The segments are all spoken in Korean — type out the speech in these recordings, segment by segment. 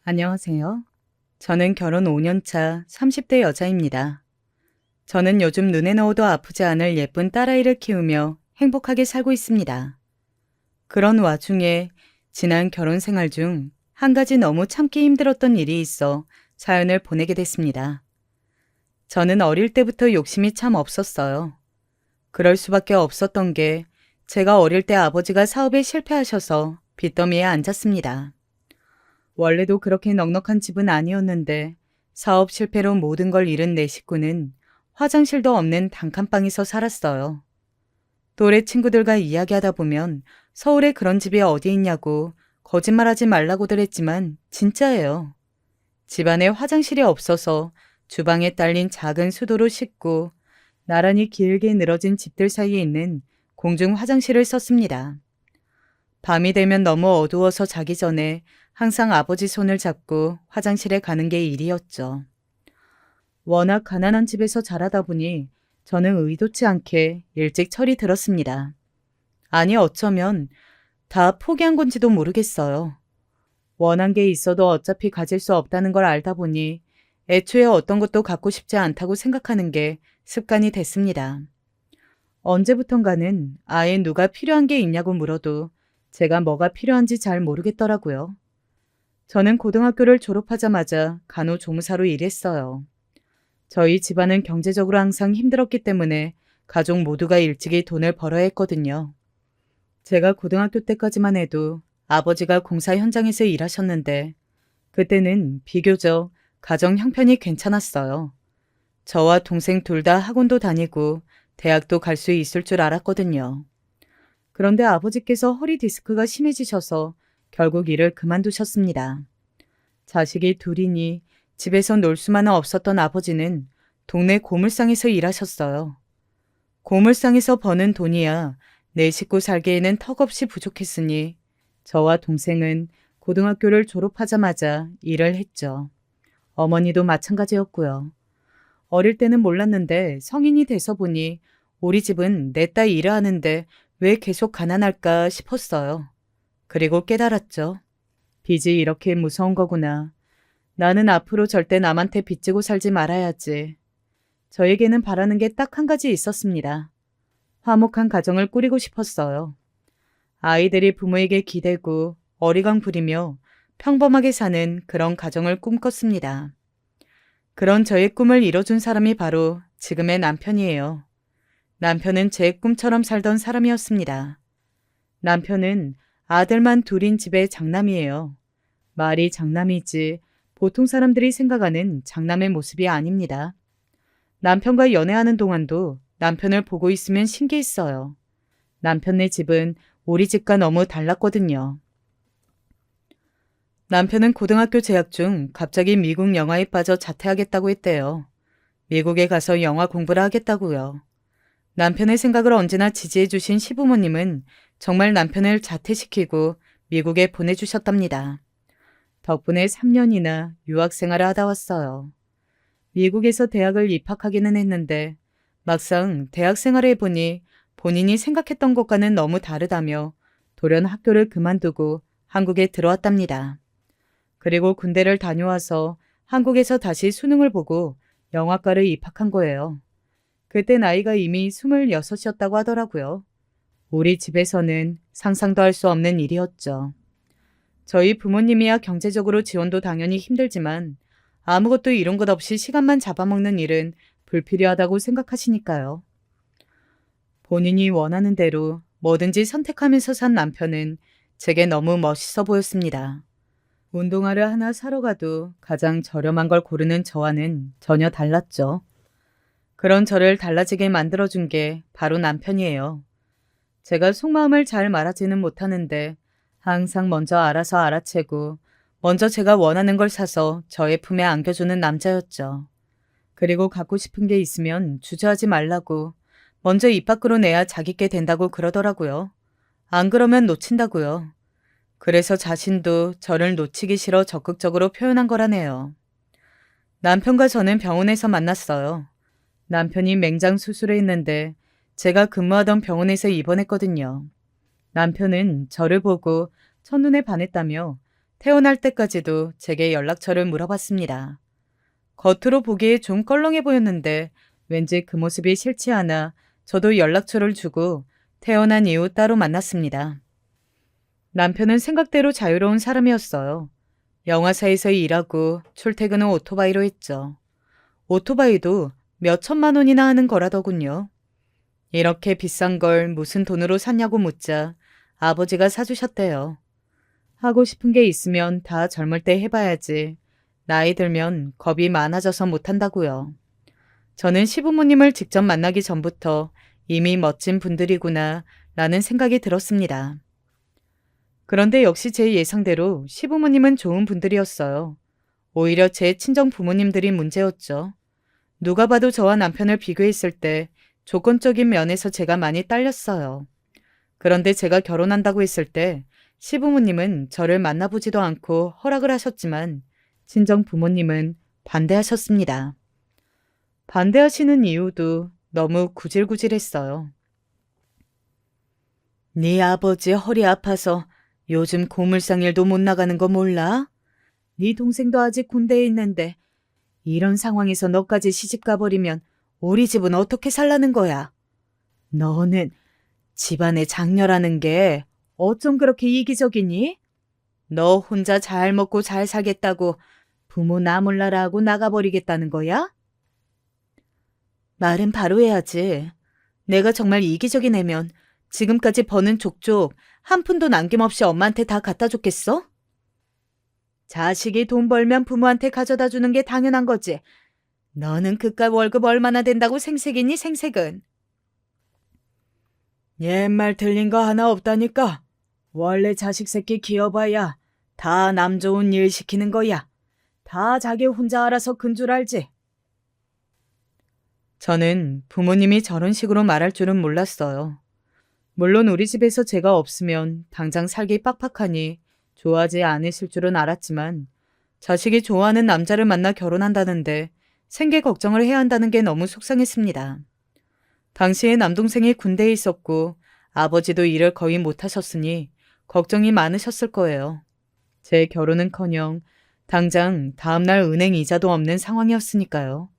안녕하세요. 저는 결혼 5년 차 30대 여자입니다. 저는 요즘 눈에 넣어도 아프지 않을 예쁜 딸아이를 키우며 행복하게 살고 있습니다. 그런 와중에 지난 결혼 생활 중 한 가지 너무 참기 힘들었던 일이 있어 사연을 보내게 됐습니다. 저는 어릴 때부터 욕심이 참 없었어요. 그럴 수밖에 없었던 게 제가 어릴 때 아버지가 사업에 실패하셔서 빚더미에 앉았습니다. 원래도 그렇게 넉넉한 집은 아니었는데 사업 실패로 모든 걸 잃은 내 식구는 화장실도 없는 단칸방에서 살았어요. 또래 친구들과 이야기하다 보면 서울에 그런 집이 어디 있냐고 거짓말하지 말라고들 했지만 진짜예요. 집안에 화장실이 없어서 주방에 딸린 작은 수도로 씻고 나란히 길게 늘어진 집들 사이에 있는 공중 화장실을 썼습니다. 밤이 되면 너무 어두워서 자기 전에 항상 아버지 손을 잡고 화장실에 가는 게 일이었죠. 워낙 가난한 집에서 자라다 보니 저는 의도치 않게 일찍 철이 들었습니다. 아니 어쩌면 다 포기한 건지도 모르겠어요. 원한 게 있어도 어차피 가질 수 없다는 걸 알다 보니 애초에 어떤 것도 갖고 싶지 않다고 생각하는 게 습관이 됐습니다. 언제부턴가는 아예 누가 필요한 게 있냐고 물어도 제가 뭐가 필요한지 잘 모르겠더라고요. 저는 고등학교를 졸업하자마자 간호조무사로 일했어요. 저희 집안은 경제적으로 항상 힘들었기 때문에 가족 모두가 일찍이 돈을 벌어야 했거든요. 제가 고등학교 때까지만 해도 아버지가 공사 현장에서 일하셨는데 그때는 비교적 가정 형편이 괜찮았어요. 저와 동생 둘 다 학원도 다니고 대학도 갈 수 있을 줄 알았거든요. 그런데 아버지께서 허리 디스크가 심해지셔서 결국 일을 그만두셨습니다. 자식이 둘이니 집에서 놀 수만은 없었던 아버지는 동네 고물상에서 일하셨어요. 고물상에서 버는 돈이야 내 식구 살기에는 턱없이 부족했으니 저와 동생은 고등학교를 졸업하자마자 일을 했죠. 어머니도 마찬가지였고요. 어릴 때는 몰랐는데 성인이 돼서 보니 우리 집은 내 딸 일을 하는데 왜 계속 가난할까 싶었어요. 그리고 깨달았죠. 빚이 이렇게 무서운 거구나. 나는 앞으로 절대 남한테 빚지고 살지 말아야지. 저에게는 바라는 게 딱 한 가지 있었습니다. 화목한 가정을 꾸리고 싶었어요. 아이들이 부모에게 기대고 어리광 부리며 평범하게 사는 그런 가정을 꿈꿨습니다. 그런 저의 꿈을 이뤄준 사람이 바로 지금의 남편이에요. 남편은 제 꿈처럼 살던 사람이었습니다. 남편은 아들만 둘인 집의 장남이에요. 말이 장남이지 보통 사람들이 생각하는 장남의 모습이 아닙니다. 남편과 연애하는 동안도 남편을 보고 있으면 신기했어요. 남편네 집은 우리 집과 너무 달랐거든요. 남편은 고등학교 재학 중 갑자기 미국 영화에 빠져 자퇴하겠다고 했대요. 미국에 가서 영화 공부를 하겠다고요. 남편의 생각을 언제나 지지해 주신 시부모님은 정말 남편을 자퇴시키고 미국에 보내주셨답니다. 덕분에 3년이나 유학 생활을 하다 왔어요. 미국에서 대학을 입학하기는 했는데 막상 대학 생활을 해보니 본인이 생각했던 것과는 너무 다르다며 돌연 학교를 그만두고 한국에 들어왔답니다. 그리고 군대를 다녀와서 한국에서 다시 수능을 보고 영화과를 입학한 거예요. 그때 나이가 이미 26이었다고 하더라고요. 우리 집에서는 상상도 할 수 없는 일이었죠. 저희 부모님이야 경제적으로 지원도 당연히 힘들지만 아무것도 이룬 것 없이 시간만 잡아먹는 일은 불필요하다고 생각하시니까요. 본인이 원하는 대로 뭐든지 선택하면서 산 남편은 제게 너무 멋있어 보였습니다. 운동화를 하나 사러 가도 가장 저렴한 걸 고르는 저와는 전혀 달랐죠. 그런 저를 달라지게 만들어준 게 바로 남편이에요. 제가 속마음을 잘 말하지는 못하는데 항상 먼저 알아서 알아채고 먼저 제가 원하는 걸 사서 저의 품에 안겨주는 남자였죠. 그리고 갖고 싶은 게 있으면 주저하지 말라고 먼저 입 밖으로 내야 자기께 된다고 그러더라고요. 안 그러면 놓친다고요. 그래서 자신도 저를 놓치기 싫어 적극적으로 표현한 거라네요. 남편과 저는 병원에서 만났어요. 남편이 맹장 수술을 했는데 제가 근무하던 병원에서 입원했거든요. 남편은 저를 보고 첫눈에 반했다며 태어날 때까지도 제게 연락처를 물어봤습니다. 겉으로 보기에 좀 껄렁해 보였는데 왠지 그 모습이 싫지 않아 저도 연락처를 주고 태어난 이후 따로 만났습니다. 남편은 생각대로 자유로운 사람이었어요. 영화사에서 일하고 출퇴근은 오토바이로 했죠. 오토바이도 몇 천만 원이나 하는 거라더군요. 이렇게 비싼 걸 무슨 돈으로 샀냐고 묻자 아버지가 사주셨대요. 하고 싶은 게 있으면 다 젊을 때 해봐야지. 나이 들면 겁이 많아져서 못한다고요. 저는 시부모님을 직접 만나기 전부터 이미 멋진 분들이구나 라는 생각이 들었습니다. 그런데 역시 제 예상대로 시부모님은 좋은 분들이었어요. 오히려 제 친정 부모님들이 문제였죠. 누가 봐도 저와 남편을 비교했을 때 조건적인 면에서 제가 많이 딸렸어요. 그런데 제가 결혼한다고 했을 때 시부모님은 저를 만나보지도 않고 허락을 하셨지만 친정 부모님은 반대하셨습니다. 반대하시는 이유도 너무 구질구질했어요. 네 아버지 허리 아파서 요즘 고물상일도 못 나가는 거 몰라? 네 동생도 아직 군대에 있는데 이런 상황에서 너까지 시집 가버리면 우리 집은 어떻게 살라는 거야? 너는 집안의 장녀라는 게 어쩜 그렇게 이기적이니? 너 혼자 잘 먹고 잘 살겠다고 부모 나몰라라 하고 나가버리겠다는 거야? 말은 바로 해야지. 내가 정말 이기적인 애면 지금까지 버는 족족 한 푼도 남김없이 엄마한테 다 갖다 줬겠어? 자식이 돈 벌면 부모한테 가져다 주는 게 당연한 거지. 너는 그깟 월급 얼마나 된다고 생색이니 생색은. 옛말 틀린 거 하나 없다니까. 원래 자식 새끼 키워봐야 다 남 좋은 일 시키는 거야. 다 자기 혼자 알아서 큰 줄 알지. 저는 부모님이 저런 식으로 말할 줄은 몰랐어요. 물론 우리 집에서 제가 없으면 당장 살기 빡빡하니 좋아하지 않으실 줄은 알았지만 자식이 좋아하는 남자를 만나 결혼한다는데 생계 걱정을 해야 한다는 게 너무 속상했습니다. 당시에 남동생이 군대에 있었고 아버지도 일을 거의 못하셨으니 걱정이 많으셨을 거예요. 제 결혼은커녕 당장 다음날 은행 이자도 없는 상황이었으니까요.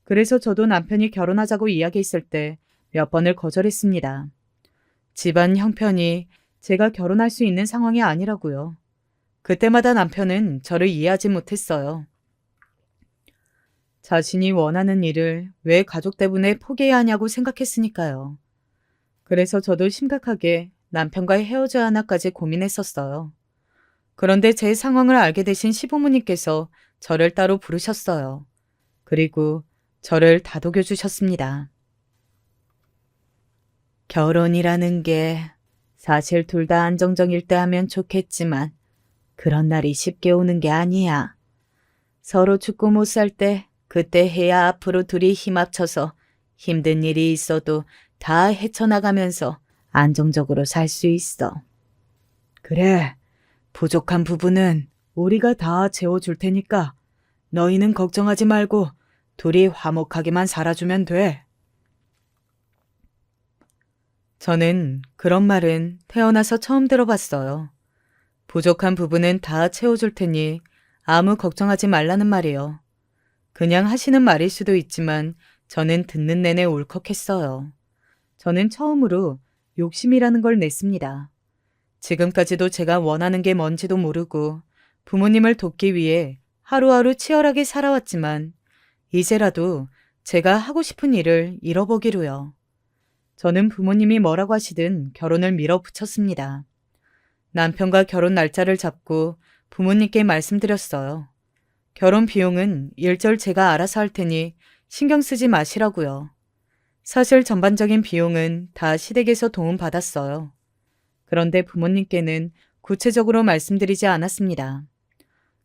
그래서 저도 남편이 결혼하자고 이야기했을 때 몇 번을 거절했습니다. 집안 형편이 제가 결혼할 수 있는 상황이 아니라고요. 그때마다 남편은 저를 이해하지 못했어요. 자신이 원하는 일을 왜 가족 때문에 포기해야 하냐고 생각했으니까요. 그래서 저도 심각하게 남편과 헤어져야 하나까지 고민했었어요. 그런데 제 상황을 알게 되신 시부모님께서 저를 따로 부르셨어요. 그리고 저를 다독여 주셨습니다. 결혼이라는 게 사실 둘 다 안정적일 때 하면 좋겠지만 그런 날이 쉽게 오는 게 아니야. 서로 죽고 못 살 때 그때 해야 앞으로 둘이 힘 합쳐서 힘든 일이 있어도 다 헤쳐나가면서 안정적으로 살 수 있어. 그래, 부족한 부분은 우리가 다 채워줄 테니까 너희는 걱정하지 말고 둘이 화목하게만 살아주면 돼. 저는 그런 말은 태어나서 처음 들어봤어요. 부족한 부분은 다 채워줄 테니 아무 걱정하지 말라는 말이요. 그냥 하시는 말일 수도 있지만 저는 듣는 내내 울컥했어요. 저는 처음으로 욕심이라는 걸 냈습니다. 지금까지도 제가 원하는 게 뭔지도 모르고 부모님을 돕기 위해 하루하루 치열하게 살아왔지만 이제라도 제가 하고 싶은 일을 잃어보기로요. 저는 부모님이 뭐라고 하시든 결혼을 밀어붙였습니다. 남편과 결혼 날짜를 잡고 부모님께 말씀드렸어요. 결혼 비용은 일절 제가 알아서 할 테니 신경 쓰지 마시라고요. 사실 전반적인 비용은 다 시댁에서 도움받았어요. 그런데 부모님께는 구체적으로 말씀드리지 않았습니다.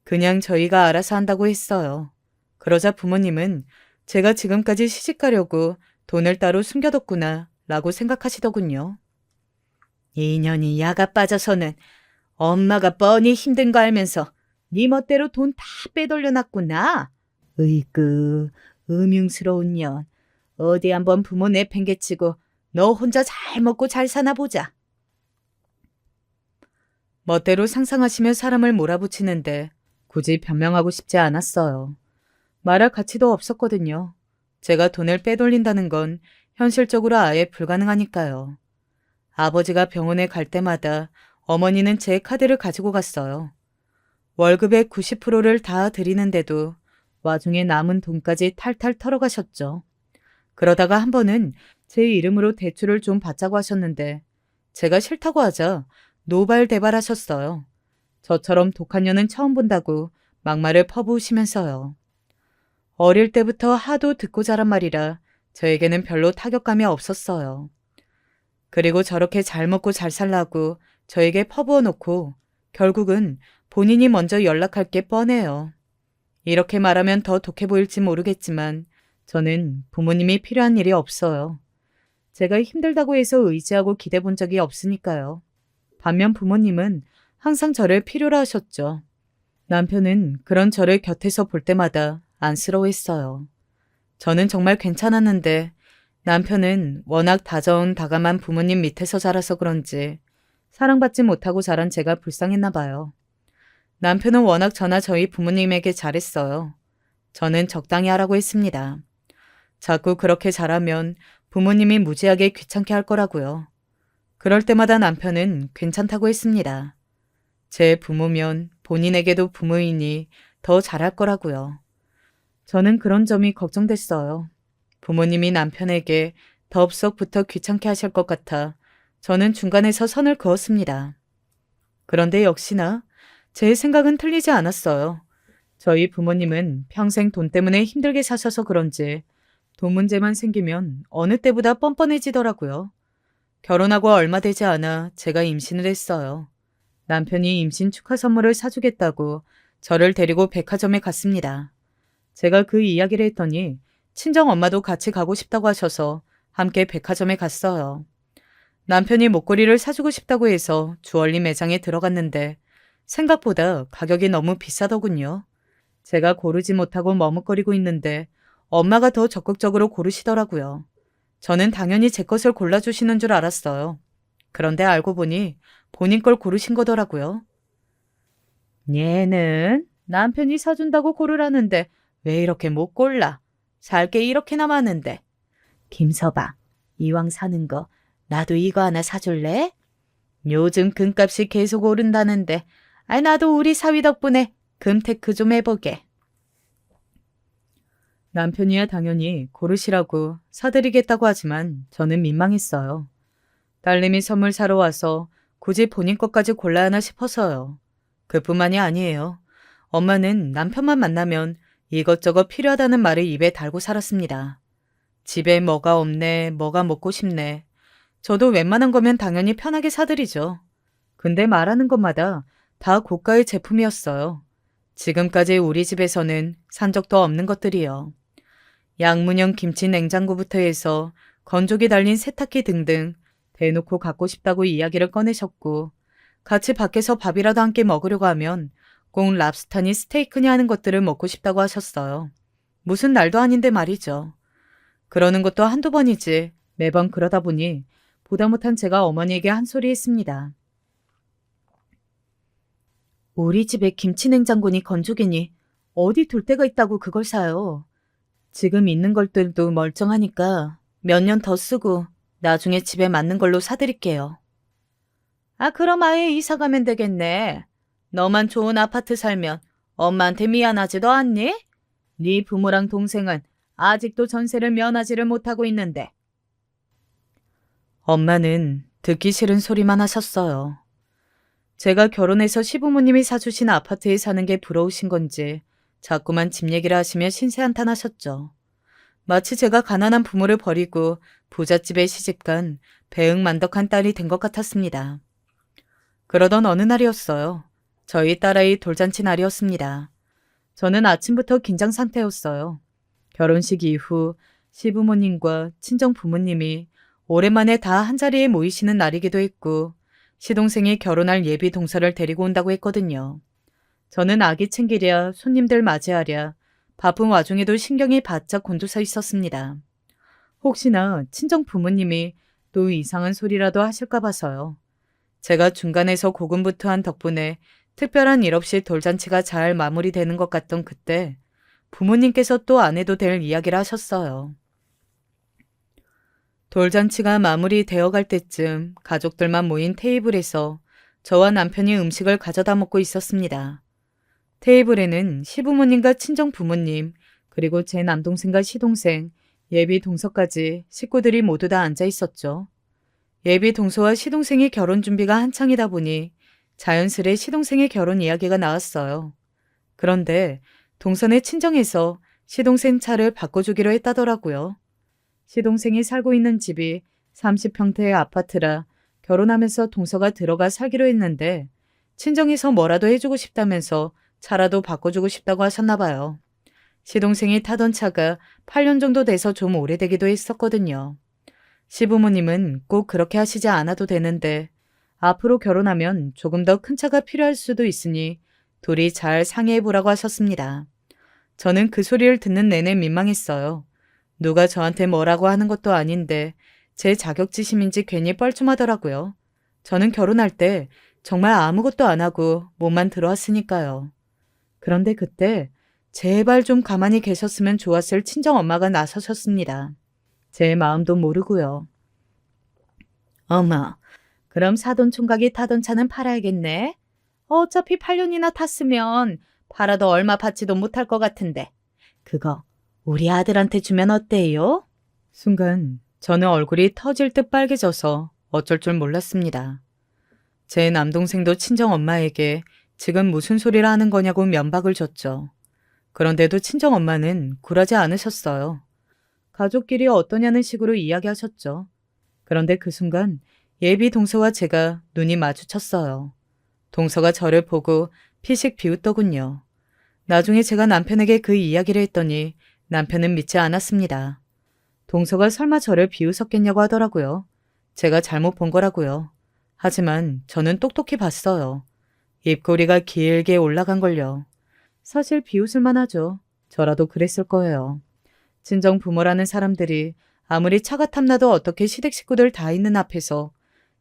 그냥 저희가 알아서 한다고 했어요. 그러자 부모님은 제가 지금까지 시집가려고 돈을 따로 숨겨뒀구나 라고 생각하시더군요. 이년이 야가 빠져서는 엄마가 뻔히 힘든 거 알면서 네 멋대로 돈 다 빼돌려놨구나. 으이그 음흉스러운 년. 어디 한번 부모 내팽개치고 너 혼자 잘 먹고 잘 사나 보자. 멋대로 상상하시며 사람을 몰아붙이는데 굳이 변명하고 싶지 않았어요. 말할 가치도 없었거든요. 제가 돈을 빼돌린다는 건 현실적으로 아예 불가능하니까요. 아버지가 병원에 갈 때마다 어머니는 제 카드를 가지고 갔어요. 월급의 90%를 다 드리는데도 와중에 남은 돈까지 탈탈 털어가셨죠. 그러다가 한 번은 제 이름으로 대출을 좀 받자고 하셨는데 제가 싫다고 하자 노발대발하셨어요. 저처럼 독한 년은 처음 본다고 막말을 퍼부으시면서요. 어릴 때부터 하도 듣고 자란 말이라 저에게는 별로 타격감이 없었어요. 그리고 저렇게 잘 먹고 잘 살라고 저에게 퍼부어 놓고 결국은 본인이 먼저 연락할 게 뻔해요. 이렇게 말하면 더 독해 보일지 모르겠지만 저는 부모님이 필요한 일이 없어요. 제가 힘들다고 해서 의지하고 기대 본 적이 없으니까요. 반면 부모님은 항상 저를 필요로 하셨죠. 남편은 그런 저를 곁에서 볼 때마다 안쓰러워했어요. 저는 정말 괜찮았는데 남편은 워낙 다정다감한 부모님 밑에서 자라서 그런지 사랑받지 못하고 자란 제가 불쌍했나 봐요. 남편은 워낙 저나 저희 부모님에게 잘했어요. 저는 적당히 하라고 했습니다. 자꾸 그렇게 잘하면 부모님이 무지하게 귀찮게 할 거라고요. 그럴 때마다 남편은 괜찮다고 했습니다. 제 부모면 본인에게도 부모이니 더 잘할 거라고요. 저는 그런 점이 걱정됐어요. 부모님이 남편에게 덥석부터 귀찮게 하실 것 같아 저는 중간에서 선을 그었습니다. 그런데 역시나 제 생각은 틀리지 않았어요. 저희 부모님은 평생 돈 때문에 힘들게 사셔서 그런지 돈 문제만 생기면 어느 때보다 뻔뻔해지더라고요. 결혼하고 얼마 되지 않아 제가 임신을 했어요. 남편이 임신 축하 선물을 사주겠다고 저를 데리고 백화점에 갔습니다. 제가 그 이야기를 했더니 친정 엄마도 같이 가고 싶다고 하셔서 함께 백화점에 갔어요. 남편이 목걸이를 사주고 싶다고 해서 주얼리 매장에 들어갔는데 생각보다 가격이 너무 비싸더군요. 제가 고르지 못하고 머뭇거리고 있는데 엄마가 더 적극적으로 고르시더라고요. 저는 당연히 제 것을 골라주시는 줄 알았어요. 그런데 알고 보니 본인 걸 고르신 거더라고요. 얘는 남편이 사준다고 고르라는데 왜 이렇게 못 골라? 살 게 이렇게나 많은데. 김서방, 이왕 사는 거 나도 이거 하나 사줄래? 요즘 금값이 계속 오른다는데 나도 우리 사위 덕분에 금테크 좀 해보게. 남편이야 당연히 고르시라고 사드리겠다고 하지만 저는 민망했어요. 딸내미 선물 사러 와서 굳이 본인 것까지 골라야 하나 싶어서요. 그뿐만이 아니에요. 엄마는 남편만 만나면 이것저것 필요하다는 말을 입에 달고 살았습니다. 집에 뭐가 없네, 뭐가 먹고 싶네. 저도 웬만한 거면 당연히 편하게 사드리죠. 근데 말하는 것마다 다 고가의 제품이었어요. 지금까지 우리 집에서는 산 적도 없는 것들이요. 양문형 김치 냉장고부터 해서 건조기 달린 세탁기 등등 대놓고 갖고 싶다고 이야기를 꺼내셨고 같이 밖에서 밥이라도 함께 먹으려고 하면 꼭 랍스타니 스테이크니 하는 것들을 먹고 싶다고 하셨어요. 무슨 날도 아닌데 말이죠. 그러는 것도 한두 번이지 매번 그러다 보니 보다 못한 제가 어머니에게 한 소리 했습니다. 우리 집에 김치냉장고니 건조기니 어디 둘 데가 있다고 그걸 사요. 지금 있는 것들도 멀쩡하니까 몇 년 더 쓰고 나중에 집에 맞는 걸로 사드릴게요. 그럼 아예 이사 가면 되겠네. 너만 좋은 아파트 살면 엄마한테 미안하지도 않니? 네 부모랑 동생은 아직도 전세를 면하지를 못하고 있는데. 엄마는 듣기 싫은 소리만 하셨어요. 제가 결혼해서 시부모님이 사주신 아파트에 사는 게 부러우신 건지 자꾸만 집 얘기를 하시며 신세한탄하셨죠. 마치 제가 가난한 부모를 버리고 부잣집에 시집간 배응만덕한 딸이 된 것 같았습니다. 그러던 어느 날이었어요. 저희 딸아이 돌잔치 날이었습니다. 저는 아침부터 긴장 상태였어요. 결혼식 이후 시부모님과 친정 부모님이 오랜만에 다 한자리에 모이시는 날이기도 했고 시동생이 결혼할 예비 동서를 데리고 온다고 했거든요. 저는 아기 챙기랴 손님들 맞이하랴 바쁜 와중에도 신경이 바짝 곤두서 있었습니다. 혹시나 친정 부모님이 또 이상한 소리라도 하실까 봐서요. 제가 중간에서 고군분투한 덕분에 특별한 일 없이 돌잔치가 잘 마무리되는 것 같던 그때 부모님께서 또 안 해도 될 이야기를 하셨어요. 돌잔치가 마무리되어 갈 때쯤 가족들만 모인 테이블에서 저와 남편이 음식을 가져다 먹고 있었습니다. 테이블에는 시부모님과 친정부모님, 그리고 제 남동생과 시동생, 예비 동서까지 식구들이 모두 다 앉아 있었죠. 예비 동서와 시동생의 결혼 준비가 한창이다 보니 자연스레 시동생의 결혼 이야기가 나왔어요. 그런데 동선의 친정에서 시동생 차를 바꿔주기로 했다더라고요. 시동생이 살고 있는 집이 30평대의 아파트라 결혼하면서 동서가 들어가 살기로 했는데 친정에서 뭐라도 해주고 싶다면서 차라도 바꿔주고 싶다고 하셨나 봐요. 시동생이 타던 차가 8년 정도 돼서 좀 오래되기도 했었거든요. 시부모님은 꼭 그렇게 하시지 않아도 되는데 앞으로 결혼하면 조금 더 큰 차가 필요할 수도 있으니 둘이 잘 상의해보라고 하셨습니다. 저는 그 소리를 듣는 내내 민망했어요. 누가 저한테 뭐라고 하는 것도 아닌데 제 자격지심인지 괜히 뻘쭘하더라고요. 저는 결혼할 때 정말 아무것도 안 하고 몸만 들어왔으니까요. 그런데 그때 제발 좀 가만히 계셨으면 좋았을 친정엄마가 나서셨습니다. 제 마음도 모르고요. 엄마, 그럼 사돈 총각이 타던 차는 팔아야겠네. 어차피 8년이나 탔으면 팔아도 얼마 받지도 못할 것 같은데. 그거 우리 아들한테 주면 어때요? 순간 저는 얼굴이 터질 듯 빨개져서 어쩔 줄 몰랐습니다. 제 남동생도 친정엄마에게 지금 무슨 소리를 하는 거냐고 면박을 줬죠. 그런데도 친정엄마는 굴하지 않으셨어요. 가족끼리 어떠냐는 식으로 이야기하셨죠. 그런데 그 순간 예비 동서와 제가 눈이 마주쳤어요. 동서가 저를 보고 피식 비웃더군요. 나중에 제가 남편에게 그 이야기를 했더니 남편은 믿지 않았습니다. 동서가 설마 저를 비웃었겠냐고 하더라고요. 제가 잘못 본 거라고요. 하지만 저는 똑똑히 봤어요. 입꼬리가 길게 올라간 걸요. 사실 비웃을 만하죠. 저라도 그랬을 거예요. 친정 부모라는 사람들이 아무리 차가 탐나도 어떻게 시댁 식구들 다 있는 앞에서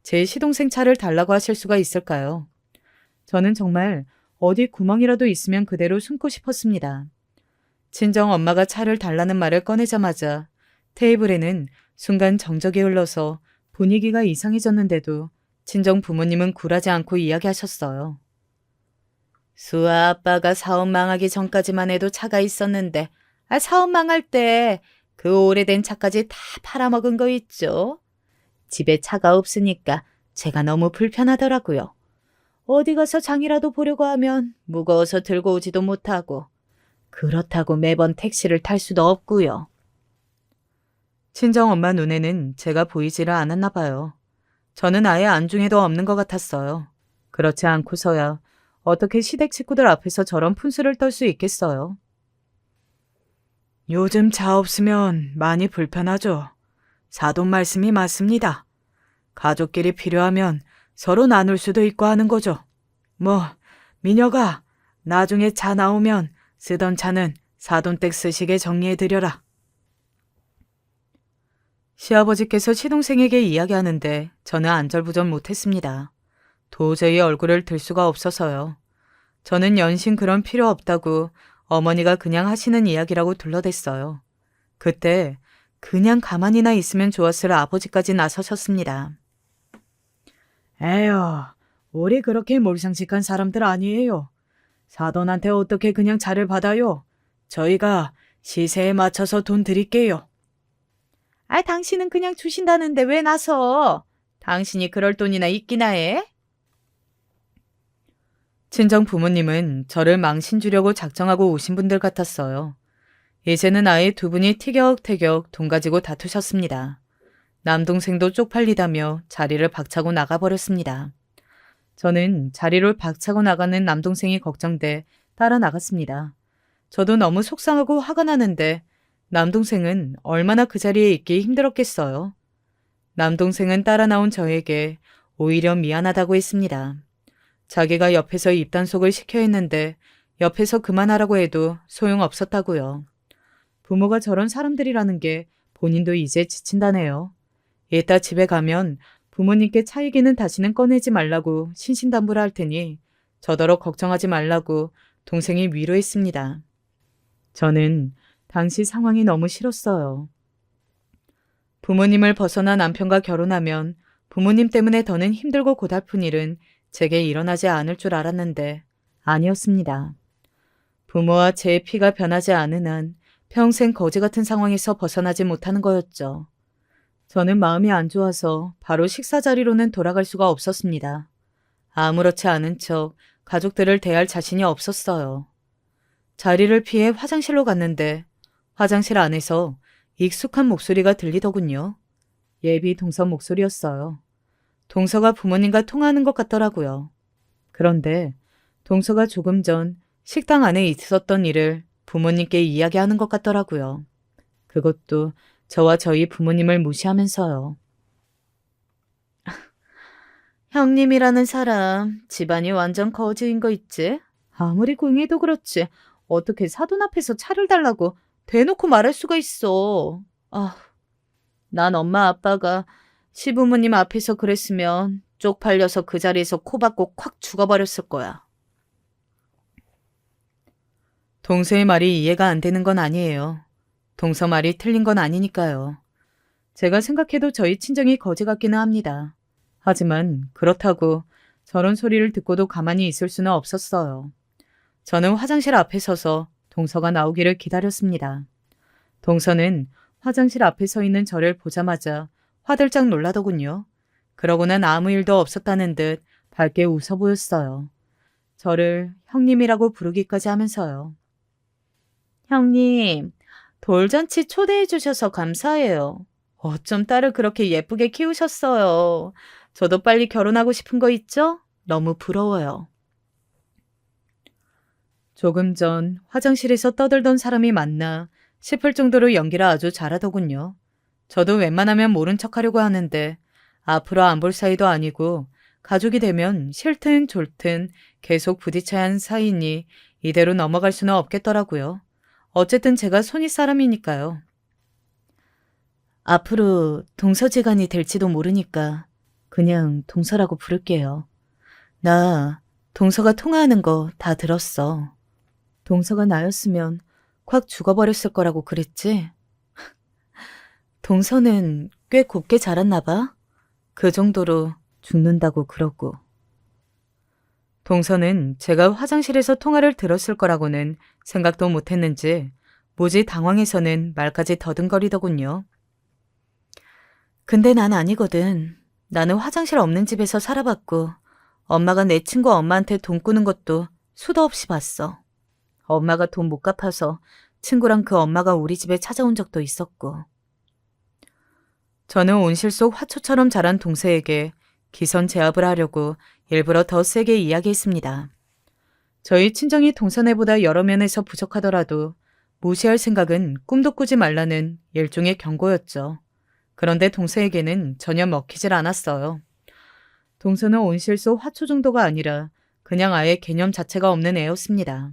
제 시동생 차를 달라고 하실 수가 있을까요? 저는 정말 어디 구멍이라도 있으면 그대로 숨고 싶었습니다. 친정 엄마가 차를 달라는 말을 꺼내자마자 테이블에는 순간 정적이 흘러서 분위기가 이상해졌는데도 친정 부모님은 굴하지 않고 이야기하셨어요. 수아 아빠가 사업 망하기 전까지만 해도 차가 있었는데 사업 망할 때 그 오래된 차까지 다 팔아먹은 거 있죠. 집에 차가 없으니까 제가 너무 불편하더라고요. 어디 가서 장이라도 보려고 하면 무거워서 들고 오지도 못하고 그렇다고 매번 택시를 탈 수도 없고요. 친정엄마 눈에는 제가 보이지를 않았나 봐요. 저는 아예 안중에도 없는 것 같았어요. 그렇지 않고서야 어떻게 시댁 식구들 앞에서 저런 푼수를 떨 수 있겠어요. 요즘 차 없으면 많이 불편하죠. 사돈 말씀이 맞습니다. 가족끼리 필요하면 서로 나눌 수도 있고 하는 거죠. 미녀가 나중에 차 나오면 쓰던 차는 사돈댁 쓰시게 정리해드려라. 시아버지께서 시동생에게 이야기하는데 저는 안절부절 못했습니다. 도저히 얼굴을 들 수가 없어서요. 저는 연신 그런 필요 없다고 어머니가 그냥 하시는 이야기라고 둘러댔어요. 그때 그냥 가만히나 있으면 좋았을 아버지까지 나서셨습니다. 에휴, 우리 그렇게 몰상식한 사람들 아니에요. 사돈한테 어떻게 그냥 차를 받아요? 저희가 시세에 맞춰서 돈 드릴게요. 당신은 그냥 주신다는데 왜 나서? 당신이 그럴 돈이나 있기나 해? 친정 부모님은 저를 망신 주려고 작정하고 오신 분들 같았어요. 이제는 아예 두 분이 티격태격 돈 가지고 다투셨습니다. 남동생도 쪽팔리다며 자리를 박차고 나가버렸습니다. 저는 자리를 박차고 나가는 남동생이 걱정돼 따라 나갔습니다. 저도 너무 속상하고 화가 나는데 남동생은 얼마나 그 자리에 있기 힘들었겠어요. 남동생은 따라 나온 저에게 오히려 미안하다고 했습니다. 자기가 옆에서 입단속을 시켜야 했는데 옆에서 그만하라고 해도 소용없었다고요. 부모가 저런 사람들이라는 게 본인도 이제 지친다네요. 이따 집에 가면 부모님께 차 얘기는 다시는 꺼내지 말라고 신신당부를 할 테니 저더러 걱정하지 말라고 동생이 위로했습니다. 저는 당시 상황이 너무 싫었어요. 부모님을 벗어나 남편과 결혼하면 부모님 때문에 더는 힘들고 고달픈 일은 제게 일어나지 않을 줄 알았는데 아니었습니다. 부모와 제 피가 변하지 않은 한 평생 거지 같은 상황에서 벗어나지 못하는 거였죠. 저는 마음이 안 좋아서 바로 식사 자리로는 돌아갈 수가 없었습니다. 아무렇지 않은 척 가족들을 대할 자신이 없었어요. 자리를 피해 화장실로 갔는데 화장실 안에서 익숙한 목소리가 들리더군요. 예비 동서 목소리였어요. 동서가 부모님과 통화하는 것 같더라고요. 그런데 동서가 조금 전 식당 안에 있었던 일을 부모님께 이야기하는 것 같더라고요. 그것도 저와 저희 부모님을 무시하면서요. 형님이라는 사람 집안이 완전 거지인 거 있지? 아무리 고잉해도 그렇지 어떻게 사돈 앞에서 차를 달라고 대놓고 말할 수가 있어. 난 엄마 아빠가 시부모님 앞에서 그랬으면 쪽팔려서 그 자리에서 코 박고 콱 죽어버렸을 거야. 동서의 말이 이해가 안 되는 건 아니에요. 동서 말이 틀린 건 아니니까요. 제가 생각해도 저희 친정이 거지 같기는 합니다. 하지만 그렇다고 저런 소리를 듣고도 가만히 있을 수는 없었어요. 저는 화장실 앞에 서서 동서가 나오기를 기다렸습니다. 동서는 화장실 앞에 서 있는 저를 보자마자 화들짝 놀라더군요. 그러고는 아무 일도 없었다는 듯 밝게 웃어 보였어요. 저를 형님이라고 부르기까지 하면서요. 형님, 돌잔치 초대해 주셔서 감사해요. 어쩜 딸을 그렇게 예쁘게 키우셨어요. 저도 빨리 결혼하고 싶은 거 있죠? 너무 부러워요. 조금 전 화장실에서 떠들던 사람이 맞나 싶을 정도로 연기를 아주 잘하더군요. 저도 웬만하면 모른 척하려고 하는데 앞으로 안 볼 사이도 아니고 가족이 되면 싫든 좋든 계속 부딪혀야 하는 사이니 이대로 넘어갈 수는 없겠더라고요. 어쨌든 제가 손윗 사람이니까요. 앞으로 동서지간이 될지도 모르니까 그냥 동서라고 부를게요. 나 동서가 통화하는 거 다 들었어. 동서가 나였으면 콱 죽어버렸을 거라고 그랬지? 동서는 꽤 곱게 자랐나 봐. 그 정도로 죽는다고 그러고. 동서는 제가 화장실에서 통화를 들었을 거라고는 생각도 못했는지 무지 당황해서는 말까지 더듬거리더군요. 근데 난 아니거든. 나는 화장실 없는 집에서 살아봤고 엄마가 내 친구 엄마한테 돈 꾸는 것도 수도 없이 봤어. 엄마가 돈 못 갚아서 친구랑 그 엄마가 우리 집에 찾아온 적도 있었고. 저는 온실 속 화초처럼 자란 동서에게 기선 제압을 하려고 일부러 더 세게 이야기했습니다. 저희 친정이 동서네보다 여러 면에서 부족하더라도 무시할 생각은 꿈도 꾸지 말라는 일종의 경고였죠. 그런데 동서에게는 전혀 먹히질 않았어요. 동서는 온실 속 화초 정도가 아니라 그냥 아예 개념 자체가 없는 애였습니다.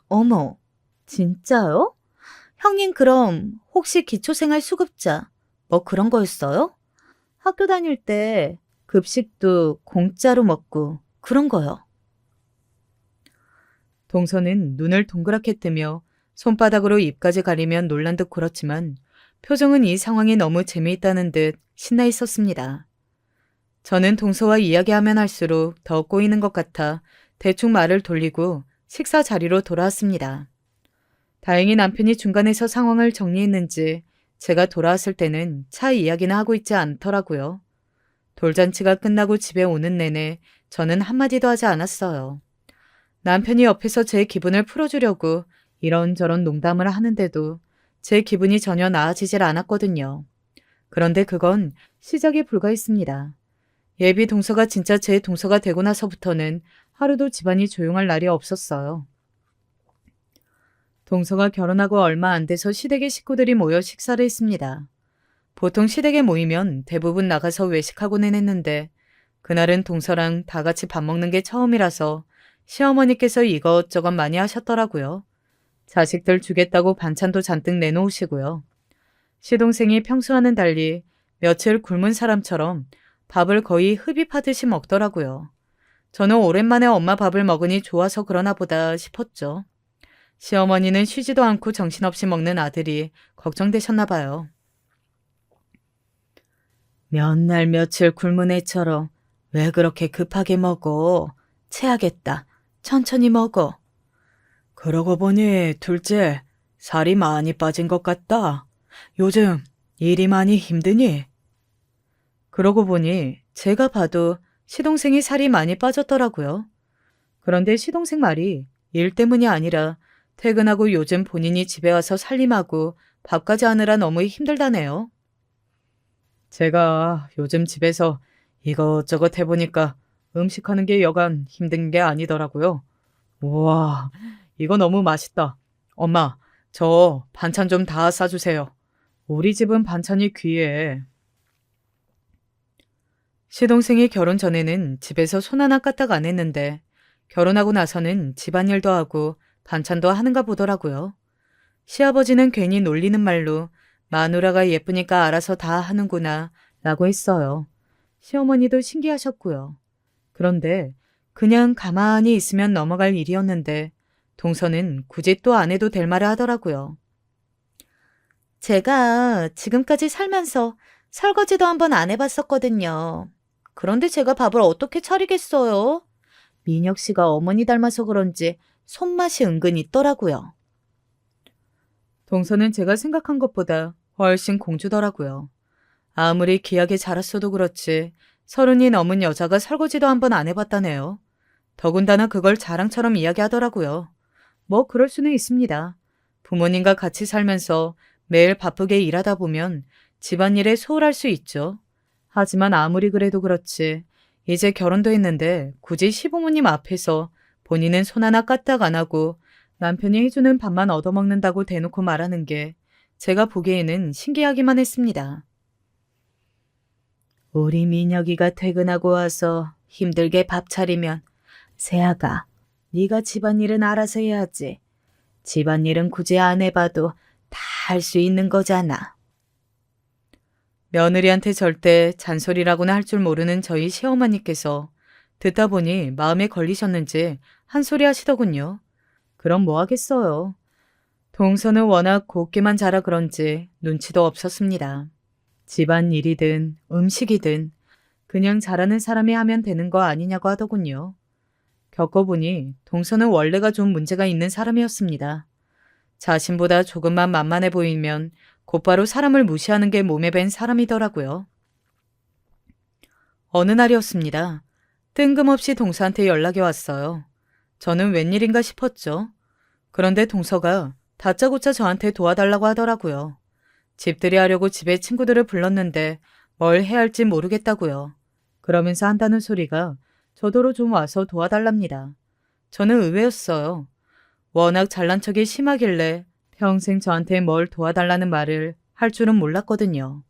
어머, 진짜요? 형님 그럼 혹시 기초생활 수급자 뭐 그런 거였어요? 학교 다닐 때 급식도 공짜로 먹고 그런 거요. 동서는 눈을 동그랗게 뜨며 손바닥으로 입까지 가리면 놀란 듯 그렇지만 표정은 이 상황이 너무 재미있다는 듯 신나 있었습니다. 저는 동서와 이야기하면 할수록 더 꼬이는 것 같아 대충 말을 돌리고 식사 자리로 돌아왔습니다. 다행히 남편이 중간에서 상황을 정리했는지 제가 돌아왔을 때는 차 이야기는 하고 있지 않더라고요. 돌잔치가 끝나고 집에 오는 내내 저는 한마디도 하지 않았어요. 남편이 옆에서 제 기분을 풀어주려고 이런저런 농담을 하는데도 제 기분이 전혀 나아지질 않았거든요. 그런데 그건 시작에 불과했습니다. 예비 동서가 진짜 제 동서가 되고 나서부터는 하루도 집안이 조용할 날이 없었어요. 동서가 결혼하고 얼마 안 돼서 시댁의 식구들이 모여 식사를 했습니다. 보통 시댁에 모이면 대부분 나가서 외식하고는 했는데 그날은 동서랑 다 같이 밥 먹는 게 처음이라서 시어머니께서 이것저것 많이 하셨더라고요. 자식들 주겠다고 반찬도 잔뜩 내놓으시고요. 시동생이 평소와는 달리 며칠 굶은 사람처럼 밥을 거의 흡입하듯이 먹더라고요. 저는 오랜만에 엄마 밥을 먹으니 좋아서 그러나 보다 싶었죠. 시어머니는 쉬지도 않고 정신없이 먹는 아들이 걱정되셨나 봐요. 몇 날 며칠 굶은 애처럼 왜 그렇게 급하게 먹어? 체하겠다. 천천히 먹어. 그러고 보니 둘째, 살이 많이 빠진 것 같다. 요즘 일이 많이 힘드니? 그러고 보니 제가 봐도 시동생이 살이 많이 빠졌더라고요. 그런데 시동생 말이 일 때문이 아니라 퇴근하고 요즘 본인이 집에 와서 살림하고 밥까지 하느라 너무 힘들다네요. 제가 요즘 집에서 이것저것 해보니까 음식하는 게 여간 힘든 게 아니더라고요. 우와, 이거 너무 맛있다. 엄마, 저 반찬 좀 다 싸주세요. 우리 집은 반찬이 귀해. 시동생이 결혼 전에는 집에서 손 하나 까딱 안 했는데 결혼하고 나서는 집안일도 하고 반찬도 하는가 보더라고요. 시아버지는 괜히 놀리는 말로 마누라가 예쁘니까 알아서 다 하는구나 라고 했어요. 시어머니도 신기하셨고요. 그런데 그냥 가만히 있으면 넘어갈 일이었는데 동서는 굳이 또 안 해도 될 말을 하더라고요. 제가 지금까지 살면서 설거지도 한번 안 해봤었거든요. 그런데 제가 밥을 어떻게 차리겠어요? 민혁 씨가 어머니 닮아서 그런지 손맛이 은근 있더라고요. 동서는 제가 생각한 것보다 훨씬 공주더라고요. 아무리 귀하게 자랐어도 그렇지 30이 넘은 여자가 설거지도 한번 안 해봤다네요. 더군다나 그걸 자랑처럼 이야기하더라고요. 뭐 그럴 수는 있습니다. 부모님과 같이 살면서 매일 바쁘게 일하다 보면 집안일에 소홀할 수 있죠. 하지만 아무리 그래도 그렇지 이제 결혼도 했는데 굳이 시부모님 앞에서 본인은 손 하나 까딱 안 하고 남편이 해주는 밥만 얻어먹는다고 대놓고 말하는 게 제가 보기에는 신기하기만 했습니다. 우리 민혁이가 퇴근하고 와서 힘들게 밥 차리면 세아가 네가 집안일은 알아서 해야지. 집안일은 굳이 안 해봐도 다 할 수 있는 거잖아. 며느리한테 절대 잔소리라고나 할 줄 모르는 저희 시어머니께서 듣다 보니 마음에 걸리셨는지 한 소리 하시더군요. 그럼 뭐 하겠어요. 동서는 워낙 곱게만 자라 그런지 눈치도 없었습니다. 집안일이든 음식이든 그냥 잘하는 사람이 하면 되는 거 아니냐고 하더군요. 겪어보니 동서는 원래가 좀 문제가 있는 사람이었습니다. 자신보다 조금만 만만해 보이면 곧바로 사람을 무시하는 게 몸에 밴 사람이더라고요. 어느 날이었습니다. 뜬금없이 동서한테 연락이 왔어요. 저는 웬일인가 싶었죠. 그런데 동서가 다짜고짜 저한테 도와달라고 하더라고요. 집들이 하려고 집에 친구들을 불렀는데 뭘 해야 할지 모르겠다고요. 그러면서 한다는 소리가 저더러 좀 와서 도와달랍니다. 저는 의외였어요. 워낙 잘난 척이 심하길래 평생 저한테 뭘 도와달라는 말을 할 줄은 몰랐거든요.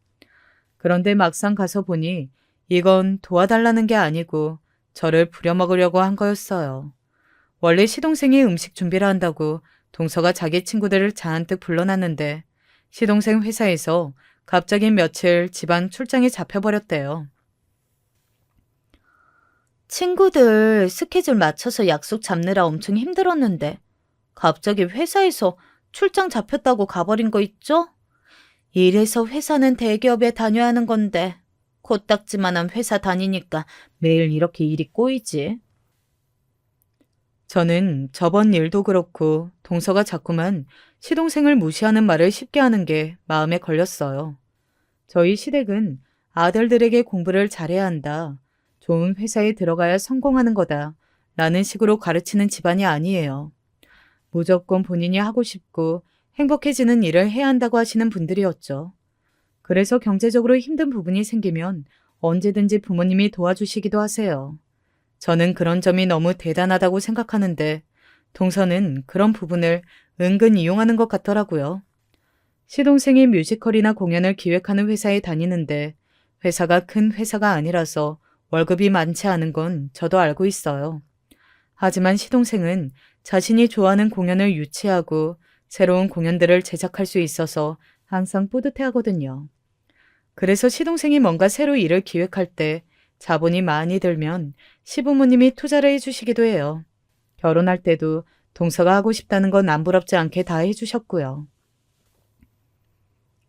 그런데 막상 가서 보니 이건 도와달라는 게 아니고 저를 부려먹으려고 한 거였어요. 원래 시동생이 음식 준비를 한다고 동서가 자기 친구들을 잔뜩 불러놨는데 시동생 회사에서 갑자기 며칠 집안 출장에 잡혀버렸대요. 친구들 스케줄 맞춰서 약속 잡느라 엄청 힘들었는데 갑자기 회사에서 출장 잡혔다고 가버린 거 있죠? 이래서 회사는 대기업에 다녀야 하는 건데 코딱지만한 회사 다니니까 매일 이렇게 일이 꼬이지. 저는 저번 일도 그렇고 동서가 자꾸만 시동생을 무시하는 말을 쉽게 하는 게 마음에 걸렸어요. 저희 시댁은 아들들에게 공부를 잘해야 한다. 좋은 회사에 들어가야 성공하는 거다. 라는 식으로 가르치는 집안이 아니에요. 무조건 본인이 하고 싶고 행복해지는 일을 해야 한다고 하시는 분들이었죠. 그래서 경제적으로 힘든 부분이 생기면 언제든지 부모님이 도와주시기도 하세요. 저는 그런 점이 너무 대단하다고 생각하는데 동서는 그런 부분을 은근 이용하는 것 같더라고요. 시동생이 뮤지컬이나 공연을 기획하는 회사에 다니는데 회사가 큰 회사가 아니라서 월급이 많지 않은 건 저도 알고 있어요. 하지만 시동생은 자신이 좋아하는 공연을 유치하고 새로운 공연들을 제작할 수 있어서 항상 뿌듯해하거든요. 그래서 시동생이 뭔가 새로 일을 기획할 때 자본이 많이 들면 시부모님이 투자를 해주시기도 해요. 결혼할 때도 동서가 하고 싶다는 건 남부럽지 않게 다 해주셨고요.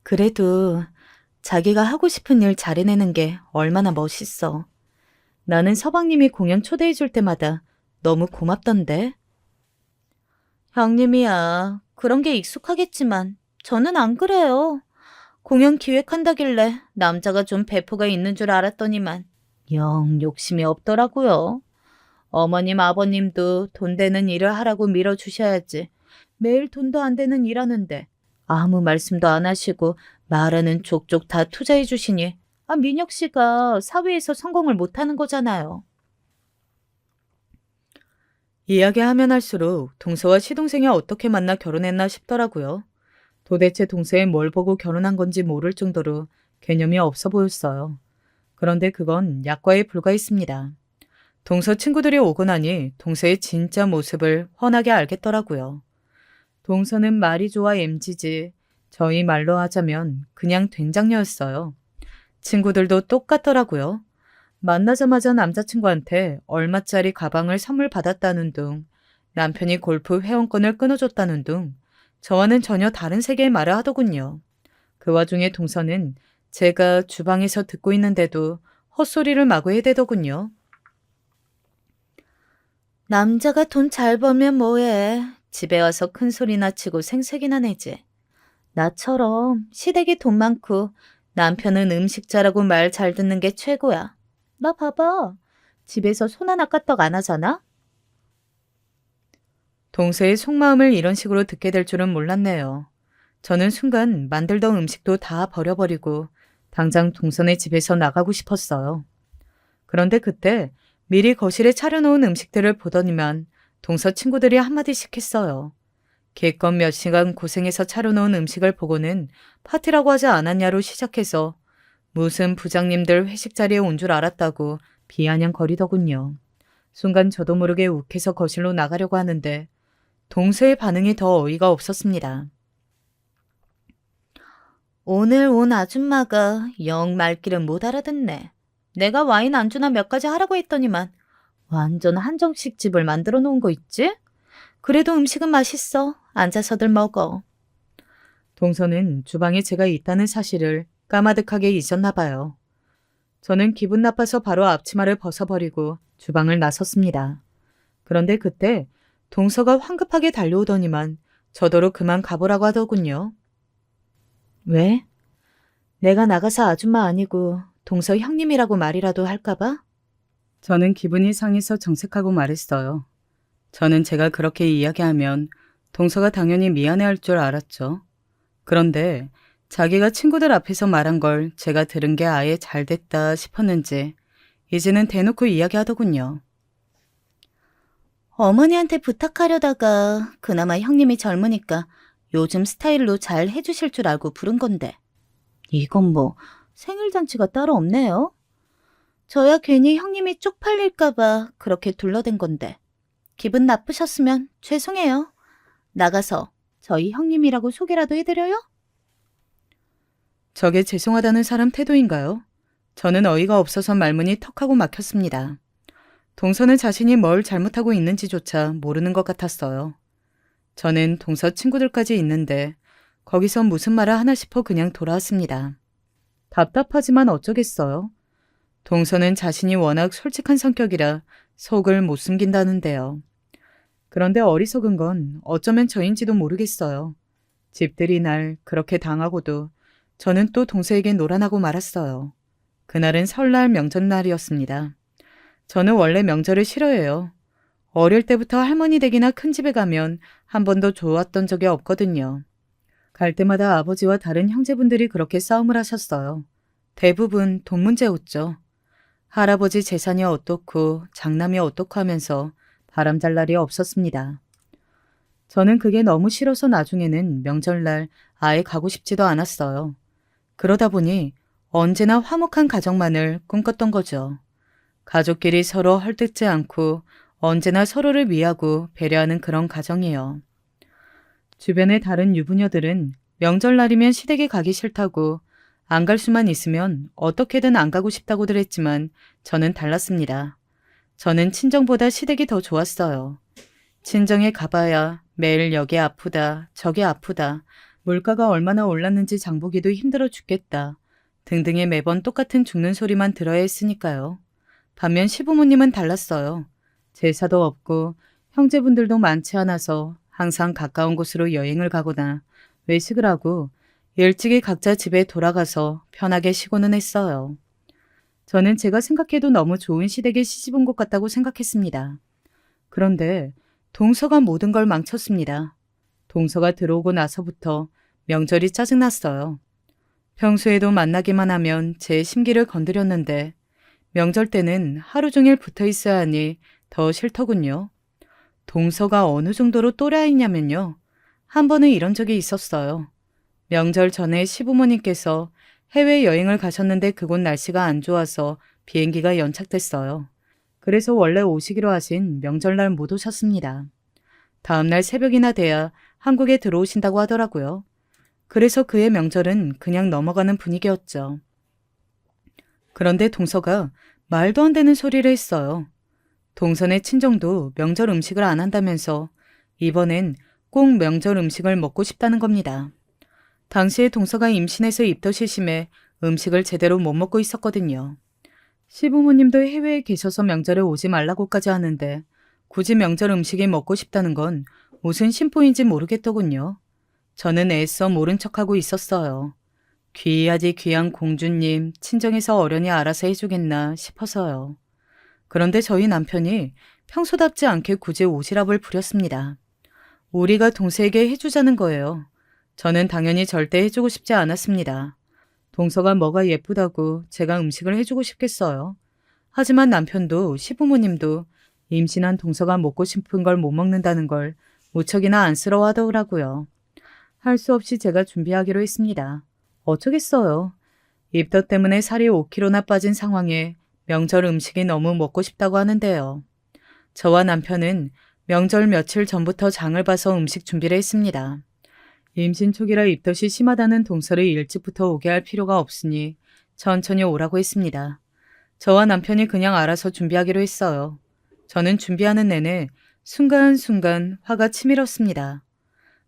그래도 자기가 하고 싶은 일 잘해내는 게 얼마나 멋있어. 나는 서방님이 공연 초대해 줄 때마다 너무 고맙던데. 형님이야, 그런 게 익숙하겠지만 저는 안 그래요. 공연 기획한다길래 남자가 좀 배포가 있는 줄 알았더니만 영 욕심이 없더라고요. 어머님, 아버님도 돈 되는 일을 하라고 밀어주셔야지. 매일 돈도 안 되는 일 하는데 아무 말씀도 안 하시고 말하는 족족 다 투자해 주시니 민혁 씨가 사회에서 성공을 못하는 거잖아요. 이야기하면 할수록 동서와 시동생이 어떻게 만나 결혼했나 싶더라고요. 도대체 동서에 뭘 보고 결혼한 건지 모를 정도로 개념이 없어 보였어요. 그런데 그건 약과에 불과했습니다. 동서 친구들이 오고 나니 동서의 진짜 모습을 훤하게 알겠더라고요. 동서는 말이 좋아 엠지지 저희 말로 하자면 그냥 된장녀였어요. 친구들도 똑같더라고요. 만나자마자 남자친구한테 얼마짜리 가방을 선물 받았다는 둥, 남편이 골프 회원권을 끊어줬다는 둥, 저와는 전혀 다른 세계의 말을 하더군요. 그 와중에 동서는 제가 주방에서 듣고 있는데도 헛소리를 마구 해대더군요. 남자가 돈 잘 벌면 뭐해. 집에 와서 큰 소리나 치고 생색이나 내지. 나처럼 시댁에 돈 많고 남편은 음식 잘하고 말 잘 듣는 게 최고야. 나 봐봐. 집에서 손 하나 까딱 안 하잖아? 동서의 속마음을 이런 식으로 듣게 될 줄은 몰랐네요. 저는 순간 만들던 음식도 다 버려버리고 당장 동선의 집에서 나가고 싶었어요. 그런데 그때 미리 거실에 차려놓은 음식들을 보더니만 동서 친구들이 한마디씩 했어요. 기껏 몇 시간 고생해서 차려놓은 음식을 보고는 파티라고 하지 않았냐로 시작해서 무슨 부장님들 회식 자리에 온 줄 알았다고 비아냥거리더군요. 순간 저도 모르게 욱해서 거실로 나가려고 하는데 동서의 반응이 더 어이가 없었습니다. 오늘 온 아줌마가 영 말귀를 못 알아듣네. 내가 와인 안주나 몇 가지 하라고 했더니만 완전 한정식 집을 만들어 놓은 거 있지? 그래도 음식은 맛있어. 앉아서들 먹어. 동서는 주방에 제가 있다는 사실을 까마득하게 잊었나 봐요. 저는 기분 나빠서 바로 앞치마를 벗어버리고 주방을 나섰습니다. 그런데 그때 동서가 황급하게 달려오더니만 저더러 그만 가보라고 하더군요. 왜? 내가 나가서 아줌마 아니고 동서 형님이라고 말이라도 할까봐? 저는 기분이 상해서 정색하고 말했어요. 저는 제가 그렇게 이야기하면 동서가 당연히 미안해할 줄 알았죠. 그런데 자기가 친구들 앞에서 말한 걸 제가 들은 게 아예 잘됐다 싶었는지 이제는 대놓고 이야기하더군요. 어머니한테 부탁하려다가 그나마 형님이 젊으니까 요즘 스타일로 잘 해주실 줄 알고 부른 건데. 이건 뭐 생일잔치가 따로 없네요. 저야 괜히 형님이 쪽팔릴까봐 그렇게 둘러댄 건데. 기분 나쁘셨으면 죄송해요. 나가서 저희 형님이라고 소개라도 해드려요? 저게 죄송하다는 사람 태도인가요? 저는 어이가 없어서 말문이 턱하고 막혔습니다. 동서는 자신이 뭘 잘못하고 있는지조차 모르는 것 같았어요. 저는 동서 친구들까지 있는데 거기서 무슨 말을 하나 싶어 그냥 돌아왔습니다. 답답하지만 어쩌겠어요. 동서는 자신이 워낙 솔직한 성격이라 속을 못 숨긴다는데요. 그런데 어리석은 건 어쩌면 저인지도 모르겠어요. 집들이 날 그렇게 당하고도 저는 또 동서에게 노란하고 말았어요. 그날은 설날 명절날이었습니다. 저는 원래 명절을 싫어해요. 어릴 때부터 할머니 댁이나 큰 집에 가면 한 번도 좋았던 적이 없거든요. 갈 때마다 아버지와 다른 형제분들이 그렇게 싸움을 하셨어요. 대부분 돈 문제였죠. 할아버지 재산이 어떻고 장남이 어떻고 하면서 바람잘 날이 없었습니다. 저는 그게 너무 싫어서 나중에는 명절날 아예 가고 싶지도 않았어요. 그러다 보니 언제나 화목한 가정만을 꿈꿨던 거죠. 가족끼리 서로 헐뜯지 않고 언제나 서로를 위하고 배려하는 그런 가정이요. 주변의 다른 유부녀들은 명절날이면 시댁에 가기 싫다고 안 갈 수만 있으면 어떻게든 안 가고 싶다고들 했지만 저는 달랐습니다. 저는 친정보다 시댁이 더 좋았어요. 친정에 가봐야 매일 여기 아프다, 저기 아프다, 물가가 얼마나 올랐는지 장보기도 힘들어 죽겠다 등등의 매번 똑같은 죽는 소리만 들어야 했으니까요. 반면 시부모님은 달랐어요. 제사도 없고 형제분들도 많지 않아서 항상 가까운 곳으로 여행을 가거나 외식을 하고 일찍이 각자 집에 돌아가서 편하게 쉬고는 했어요. 저는 제가 생각해도 너무 좋은 시댁에 시집 온 것 같다고 생각했습니다. 그런데 동서가 모든 걸 망쳤습니다. 동서가 들어오고 나서부터 명절이 짜증났어요. 평소에도 만나기만 하면 제 심기를 건드렸는데 명절 때는 하루 종일 붙어 있어야 하니 더 싫더군요. 동서가 어느 정도로 또라이냐면요. 한 번은 이런 적이 있었어요. 명절 전에 시부모님께서 해외여행을 가셨는데 그곳 날씨가 안 좋아서 비행기가 연착됐어요. 그래서 원래 오시기로 하신 명절날 못 오셨습니다. 다음날 새벽이나 돼야 한국에 들어오신다고 하더라고요. 그래서 그의 명절은 그냥 넘어가는 분위기였죠. 그런데 동서가 말도 안 되는 소리를 했어요. 동선의 친정도 명절 음식을 안 한다면서 이번엔 꼭 명절 음식을 먹고 싶다는 겁니다. 당시에 동서가 임신해서 입덧이 심해 음식을 제대로 못 먹고 있었거든요. 시부모님도 해외에 계셔서 명절에 오지 말라고까지 하는데 굳이 명절 음식이 먹고 싶다는 건 무슨 심보인지 모르겠더군요. 저는 애써 모른 척하고 있었어요. 귀하디 귀한 공주님, 친정에서 어련히 알아서 해주겠나 싶어서요. 그런데 저희 남편이 평소답지 않게 굳이 오지랖을 부렸습니다. 우리가 동서에게 해주자는 거예요. 저는 당연히 절대 해주고 싶지 않았습니다. 동서가 뭐가 예쁘다고 제가 음식을 해주고 싶겠어요. 하지만 남편도 시부모님도 임신한 동서가 먹고 싶은 걸 못 먹는다는 걸 무척이나 안쓰러워하더라고요. 할 수 없이 제가 준비하기로 했습니다. 어쩌겠어요. 입덧 때문에 살이 5kg나 빠진 상황에 명절 음식이 너무 먹고 싶다고 하는데요. 저와 남편은 명절 며칠 전부터 장을 봐서 음식 준비를 했습니다. 임신 초기라 입덧이 심하다는 동서를 일찍부터 오게 할 필요가 없으니 천천히 오라고 했습니다. 저와 남편이 그냥 알아서 준비하기로 했어요. 저는 준비하는 내내 순간순간 화가 치밀었습니다.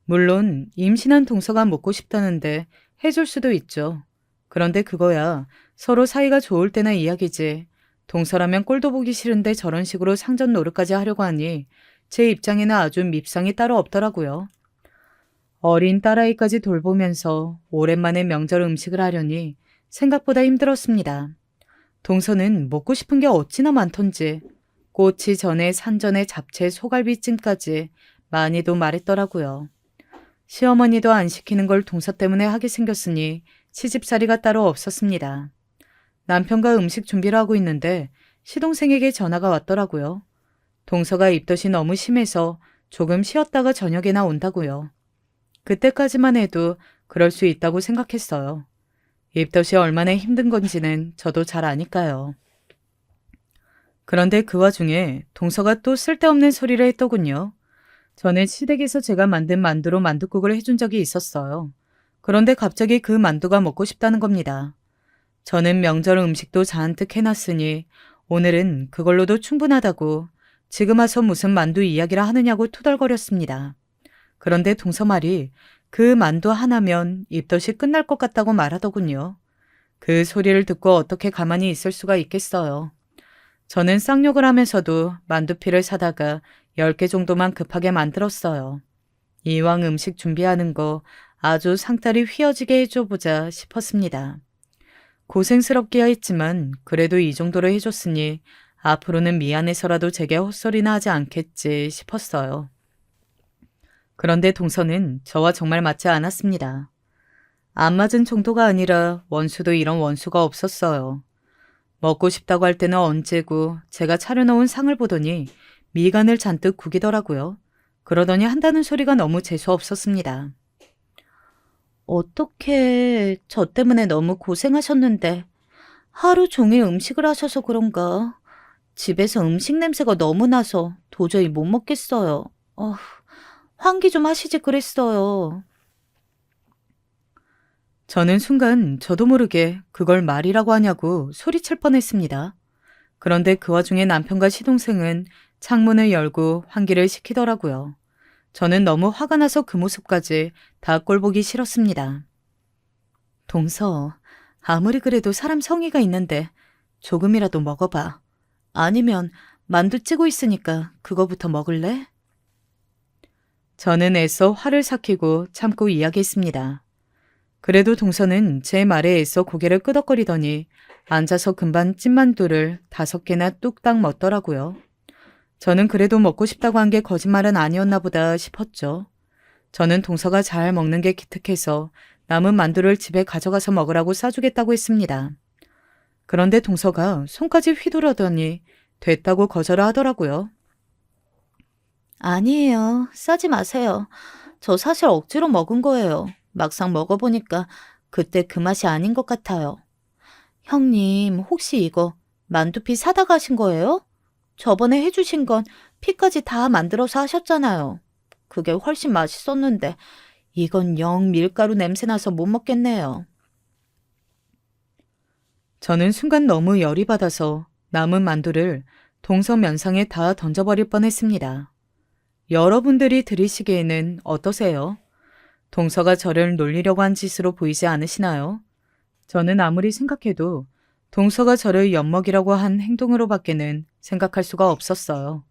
물론 임신한 동서가 먹고 싶다는데 해줄 수도 있죠. 그런데 그거야 서로 사이가 좋을 때나 이야기지. 동서라면 꼴도 보기 싫은데 저런 식으로 상전 노릇까지 하려고 하니 제 입장에는 아주 밉상이 따로 없더라고요. 어린 딸아이까지 돌보면서 오랜만에 명절 음식을 하려니 생각보다 힘들었습니다. 동서는 먹고 싶은 게 어찌나 많던지 꼬치 전에 산전에 잡채 소갈비찜까지 많이도 말했더라고요. 시어머니도 안 시키는 걸 동서 때문에 하게 생겼으니 시집살이가 따로 없었습니다. 남편과 음식 준비를 하고 있는데 시동생에게 전화가 왔더라고요. 동서가 입덧이 너무 심해서 조금 쉬었다가 저녁에나 온다고요. 그때까지만 해도 그럴 수 있다고 생각했어요. 입덧이 얼마나 힘든 건지는 저도 잘 아니까요. 그런데 그 와중에 동서가 또 쓸데없는 소리를 했더군요. 전에 시댁에서 제가 만든 만두로 만둣국을 해준 적이 있었어요. 그런데 갑자기 그 만두가 먹고 싶다는 겁니다. 저는 명절 음식도 잔뜩 해놨으니 오늘은 그걸로도 충분하다고 지금 와서 무슨 만두 이야기를 하느냐고 투덜거렸습니다. 그런데 동서 말이 그 만두 하나면 입덧이 끝날 것 같다고 말하더군요. 그 소리를 듣고 어떻게 가만히 있을 수가 있겠어요. 저는 쌍욕을 하면서도 만두피를 사다가 10개 정도만 급하게 만들었어요. 이왕 음식 준비하는 거 아주 상다리 휘어지게 해줘보자 싶었습니다. 고생스럽기야 했지만 그래도 이 정도로 해줬으니 앞으로는 미안해서라도 제게 헛소리나 하지 않겠지 싶었어요. 그런데 동서는 저와 정말 맞지 않았습니다. 안 맞은 정도가 아니라 원수도 이런 원수가 없었어요. 먹고 싶다고 할 때는 언제고 제가 차려놓은 상을 보더니 미간을 잔뜩 구기더라고요. 그러더니 한다는 소리가 너무 재수없었습니다. 어떻게 저 때문에 너무 고생하셨는데 하루 종일 음식을 하셔서 그런가? 집에서 음식 냄새가 너무 나서 도저히 못 먹겠어요. 환기 좀 하시지 그랬어요. 저는 순간 저도 모르게 그걸 말이라고 하냐고 소리칠 뻔했습니다. 그런데 그 와중에 남편과 시동생은 창문을 열고 환기를 시키더라고요. 저는 너무 화가 나서 그 모습까지 다 꼴보기 싫었습니다. 동서, 아무리 그래도 사람 성의가 있는데 조금이라도 먹어봐. 아니면 만두 찌고 있으니까 그거부터 먹을래? 저는 애써 화를 삭히고 참고 이야기했습니다. 그래도 동서는 제 말에 애써 고개를 끄덕거리더니 앉아서 금방 찐만두를 5개나 뚝딱 먹더라고요. 저는 그래도 먹고 싶다고 한 게 거짓말은 아니었나 보다 싶었죠. 저는 동서가 잘 먹는 게 기특해서 남은 만두를 집에 가져가서 먹으라고 싸주겠다고 했습니다. 그런데 동서가 손까지 휘두르더니 됐다고 거절을 하더라고요. 아니에요. 싸지 마세요. 저 사실 억지로 먹은 거예요. 막상 먹어보니까 그때 그 맛이 아닌 것 같아요. 형님, 혹시 이거 만두피 사다 가신 거예요? 저번에 해주신 건 피까지 다 만들어서 하셨잖아요. 그게 훨씬 맛있었는데 이건 영 밀가루 냄새나서 못 먹겠네요. 저는 순간 너무 열이 받아서 남은 만두를 동서 면상에 다 던져버릴 뻔했습니다. 여러분들이 들으시기에는 어떠세요? 동서가 저를 놀리려고 한 짓으로 보이지 않으시나요? 저는 아무리 생각해도 동서가 저를 엿먹이라고 한 행동으로밖에는 생각할 수가 없었어요.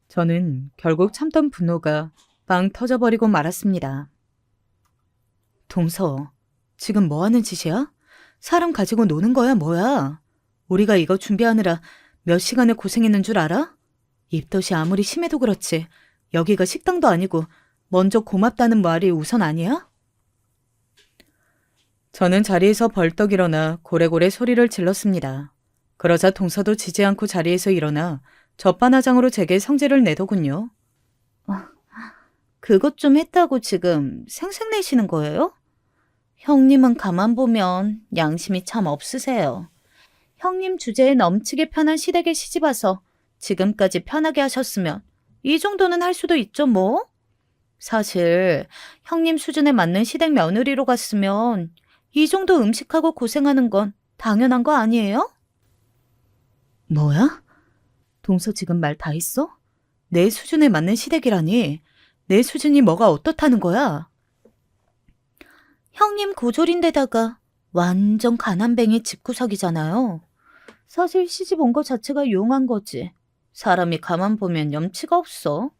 저는 결국 참던 분노가 빵 터져버리고 말았습니다. 동서, 지금 뭐 하는 짓이야? 사람 가지고 노는 거야, 뭐야? 우리가 이거 준비하느라 몇 시간을 고생했는 줄 알아? 입덧이 아무리 심해도 그렇지. 여기가 식당도 아니고 먼저 고맙다는 말이 우선 아니야? 저는 자리에서 벌떡 일어나 고래고래 소리를 질렀습니다. 그러자 동서도 지지 않고 자리에서 일어나 젖바나장으로 제게 성질을 내더군요. 그것 좀 했다고 지금 생색내시는 거예요? 형님은 가만 보면 양심이 참 없으세요. 형님 주제에 넘치게 편한 시댁에 시집와서 지금까지 편하게 하셨으면 이 정도는 할 수도 있죠 뭐. 사실 형님 수준에 맞는 시댁 며느리로 갔으면 이 정도 음식하고 고생하는 건 당연한 거 아니에요? 뭐야? 동서 지금 말 다 했어? 내 수준에 맞는 시댁이라니. 내 수준이 뭐가 어떻다는 거야? 형님 고졸인데다가 완전 가난뱅이 집구석이잖아요. 사실 시집 온 거 자체가 용한 거지. 사람이 가만 보면 염치가 없어.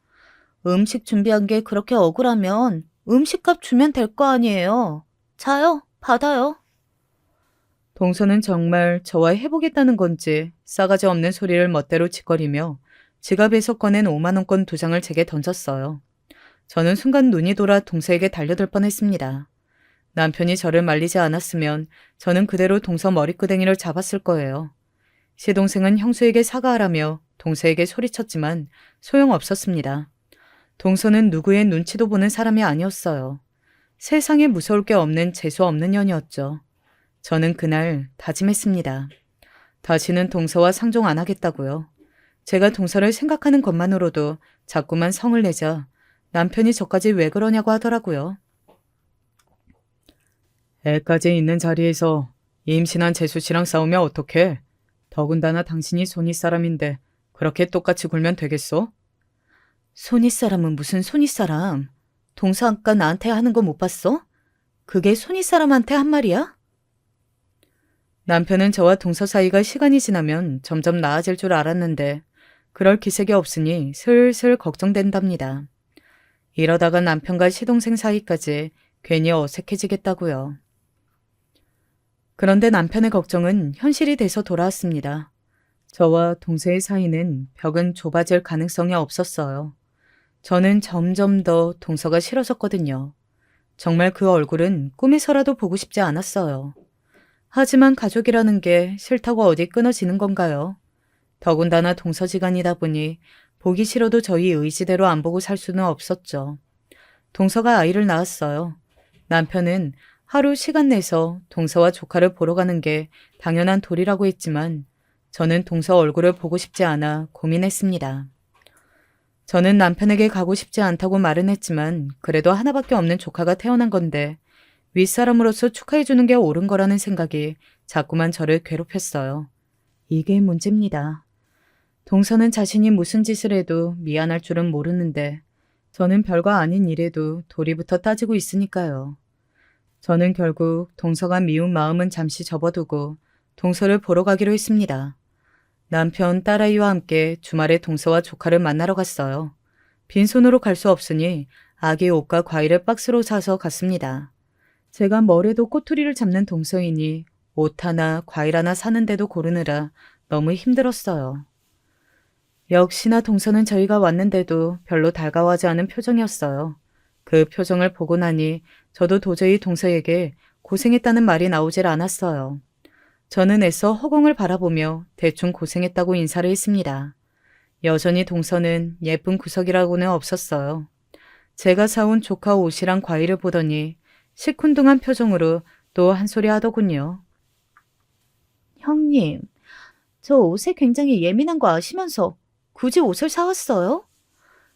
음식 준비한 게 그렇게 억울하면 음식값 주면 될 거 아니에요. 자요, 받아요. 동서는 정말 저와 해보겠다는 건지 싸가지 없는 소리를 멋대로 짓거리며 지갑에서 꺼낸 5만 원권 2장을 제게 던졌어요. 저는 순간 눈이 돌아 동서에게 달려들 뻔했습니다. 남편이 저를 말리지 않았으면 저는 그대로 동서 머리끄댕이를 잡았을 거예요. 시동생은 형수에게 사과하라며 동서에게 소리쳤지만 소용없었습니다. 동서는 누구의 눈치도 보는 사람이 아니었어요. 세상에 무서울 게 없는 재수 없는 년이었죠. 저는 그날 다짐했습니다. 다시는 동서와 상종 안 하겠다고요. 제가 동서를 생각하는 것만으로도 자꾸만 성을 내자 남편이 저까지 왜 그러냐고 하더라고요. 애까지 있는 자리에서 임신한 재수 씨랑 싸우면 어떡해? 더군다나 당신이 손윗사람인데 그렇게 똑같이 굴면 되겠소? 손윗사람은 무슨 손윗사람? 동서 아까 나한테 하는 거 못 봤어? 그게 손윗사람한테 한 말이야? 남편은 저와 동서 사이가 시간이 지나면 점점 나아질 줄 알았는데 그럴 기색이 없으니 슬슬 걱정된답니다. 이러다가 남편과 시동생 사이까지 괜히 어색해지겠다고요. 그런데 남편의 걱정은 현실이 돼서 돌아왔습니다. 저와 동서의 사이는 벽은 좁아질 가능성이 없었어요. 저는 점점 더 동서가 싫어졌거든요. 정말 그 얼굴은 꿈에서라도 보고 싶지 않았어요. 하지만 가족이라는 게 싫다고 어디 끊어지는 건가요? 더군다나 동서지간이다 보니 보기 싫어도 저희 의지대로 안 보고 살 수는 없었죠. 동서가 아이를 낳았어요. 남편은 하루 시간 내서 동서와 조카를 보러 가는 게 당연한 도리라고 했지만 저는 동서 얼굴을 보고 싶지 않아 고민했습니다. 저는 남편에게 가고 싶지 않다고 말은 했지만 그래도 하나밖에 없는 조카가 태어난 건데 윗사람으로서 축하해주는 게 옳은 거라는 생각이 자꾸만 저를 괴롭혔어요. 이게 문제입니다. 동서는 자신이 무슨 짓을 해도 미안할 줄은 모르는데 저는 별거 아닌 일에도 도리부터 따지고 있으니까요. 저는 결국 동서가 미운 마음은 잠시 접어두고 동서를 보러 가기로 했습니다. 남편, 딸아이와 함께 주말에 동서와 조카를 만나러 갔어요. 빈손으로 갈 수 없으니 아기 옷과 과일을 박스로 사서 갔습니다. 제가 뭐래도 꼬투리를 잡는 동서이니 옷 하나, 과일 하나 사는데도 고르느라 너무 힘들었어요. 역시나 동서는 저희가 왔는데도 별로 달가워하지 않은 표정이었어요. 그 표정을 보고 나니 저도 도저히 동서에게 고생했다는 말이 나오질 않았어요. 저는 애써 허공을 바라보며 대충 고생했다고 인사를 했습니다. 여전히 동서는 예쁜 구석이라고는 없었어요. 제가 사온 조카 옷이랑 과일을 보더니 시큰둥한 표정으로 또 한 소리 하더군요. 형님, 저 옷에 굉장히 예민한 거 아시면서 굳이 옷을 사왔어요?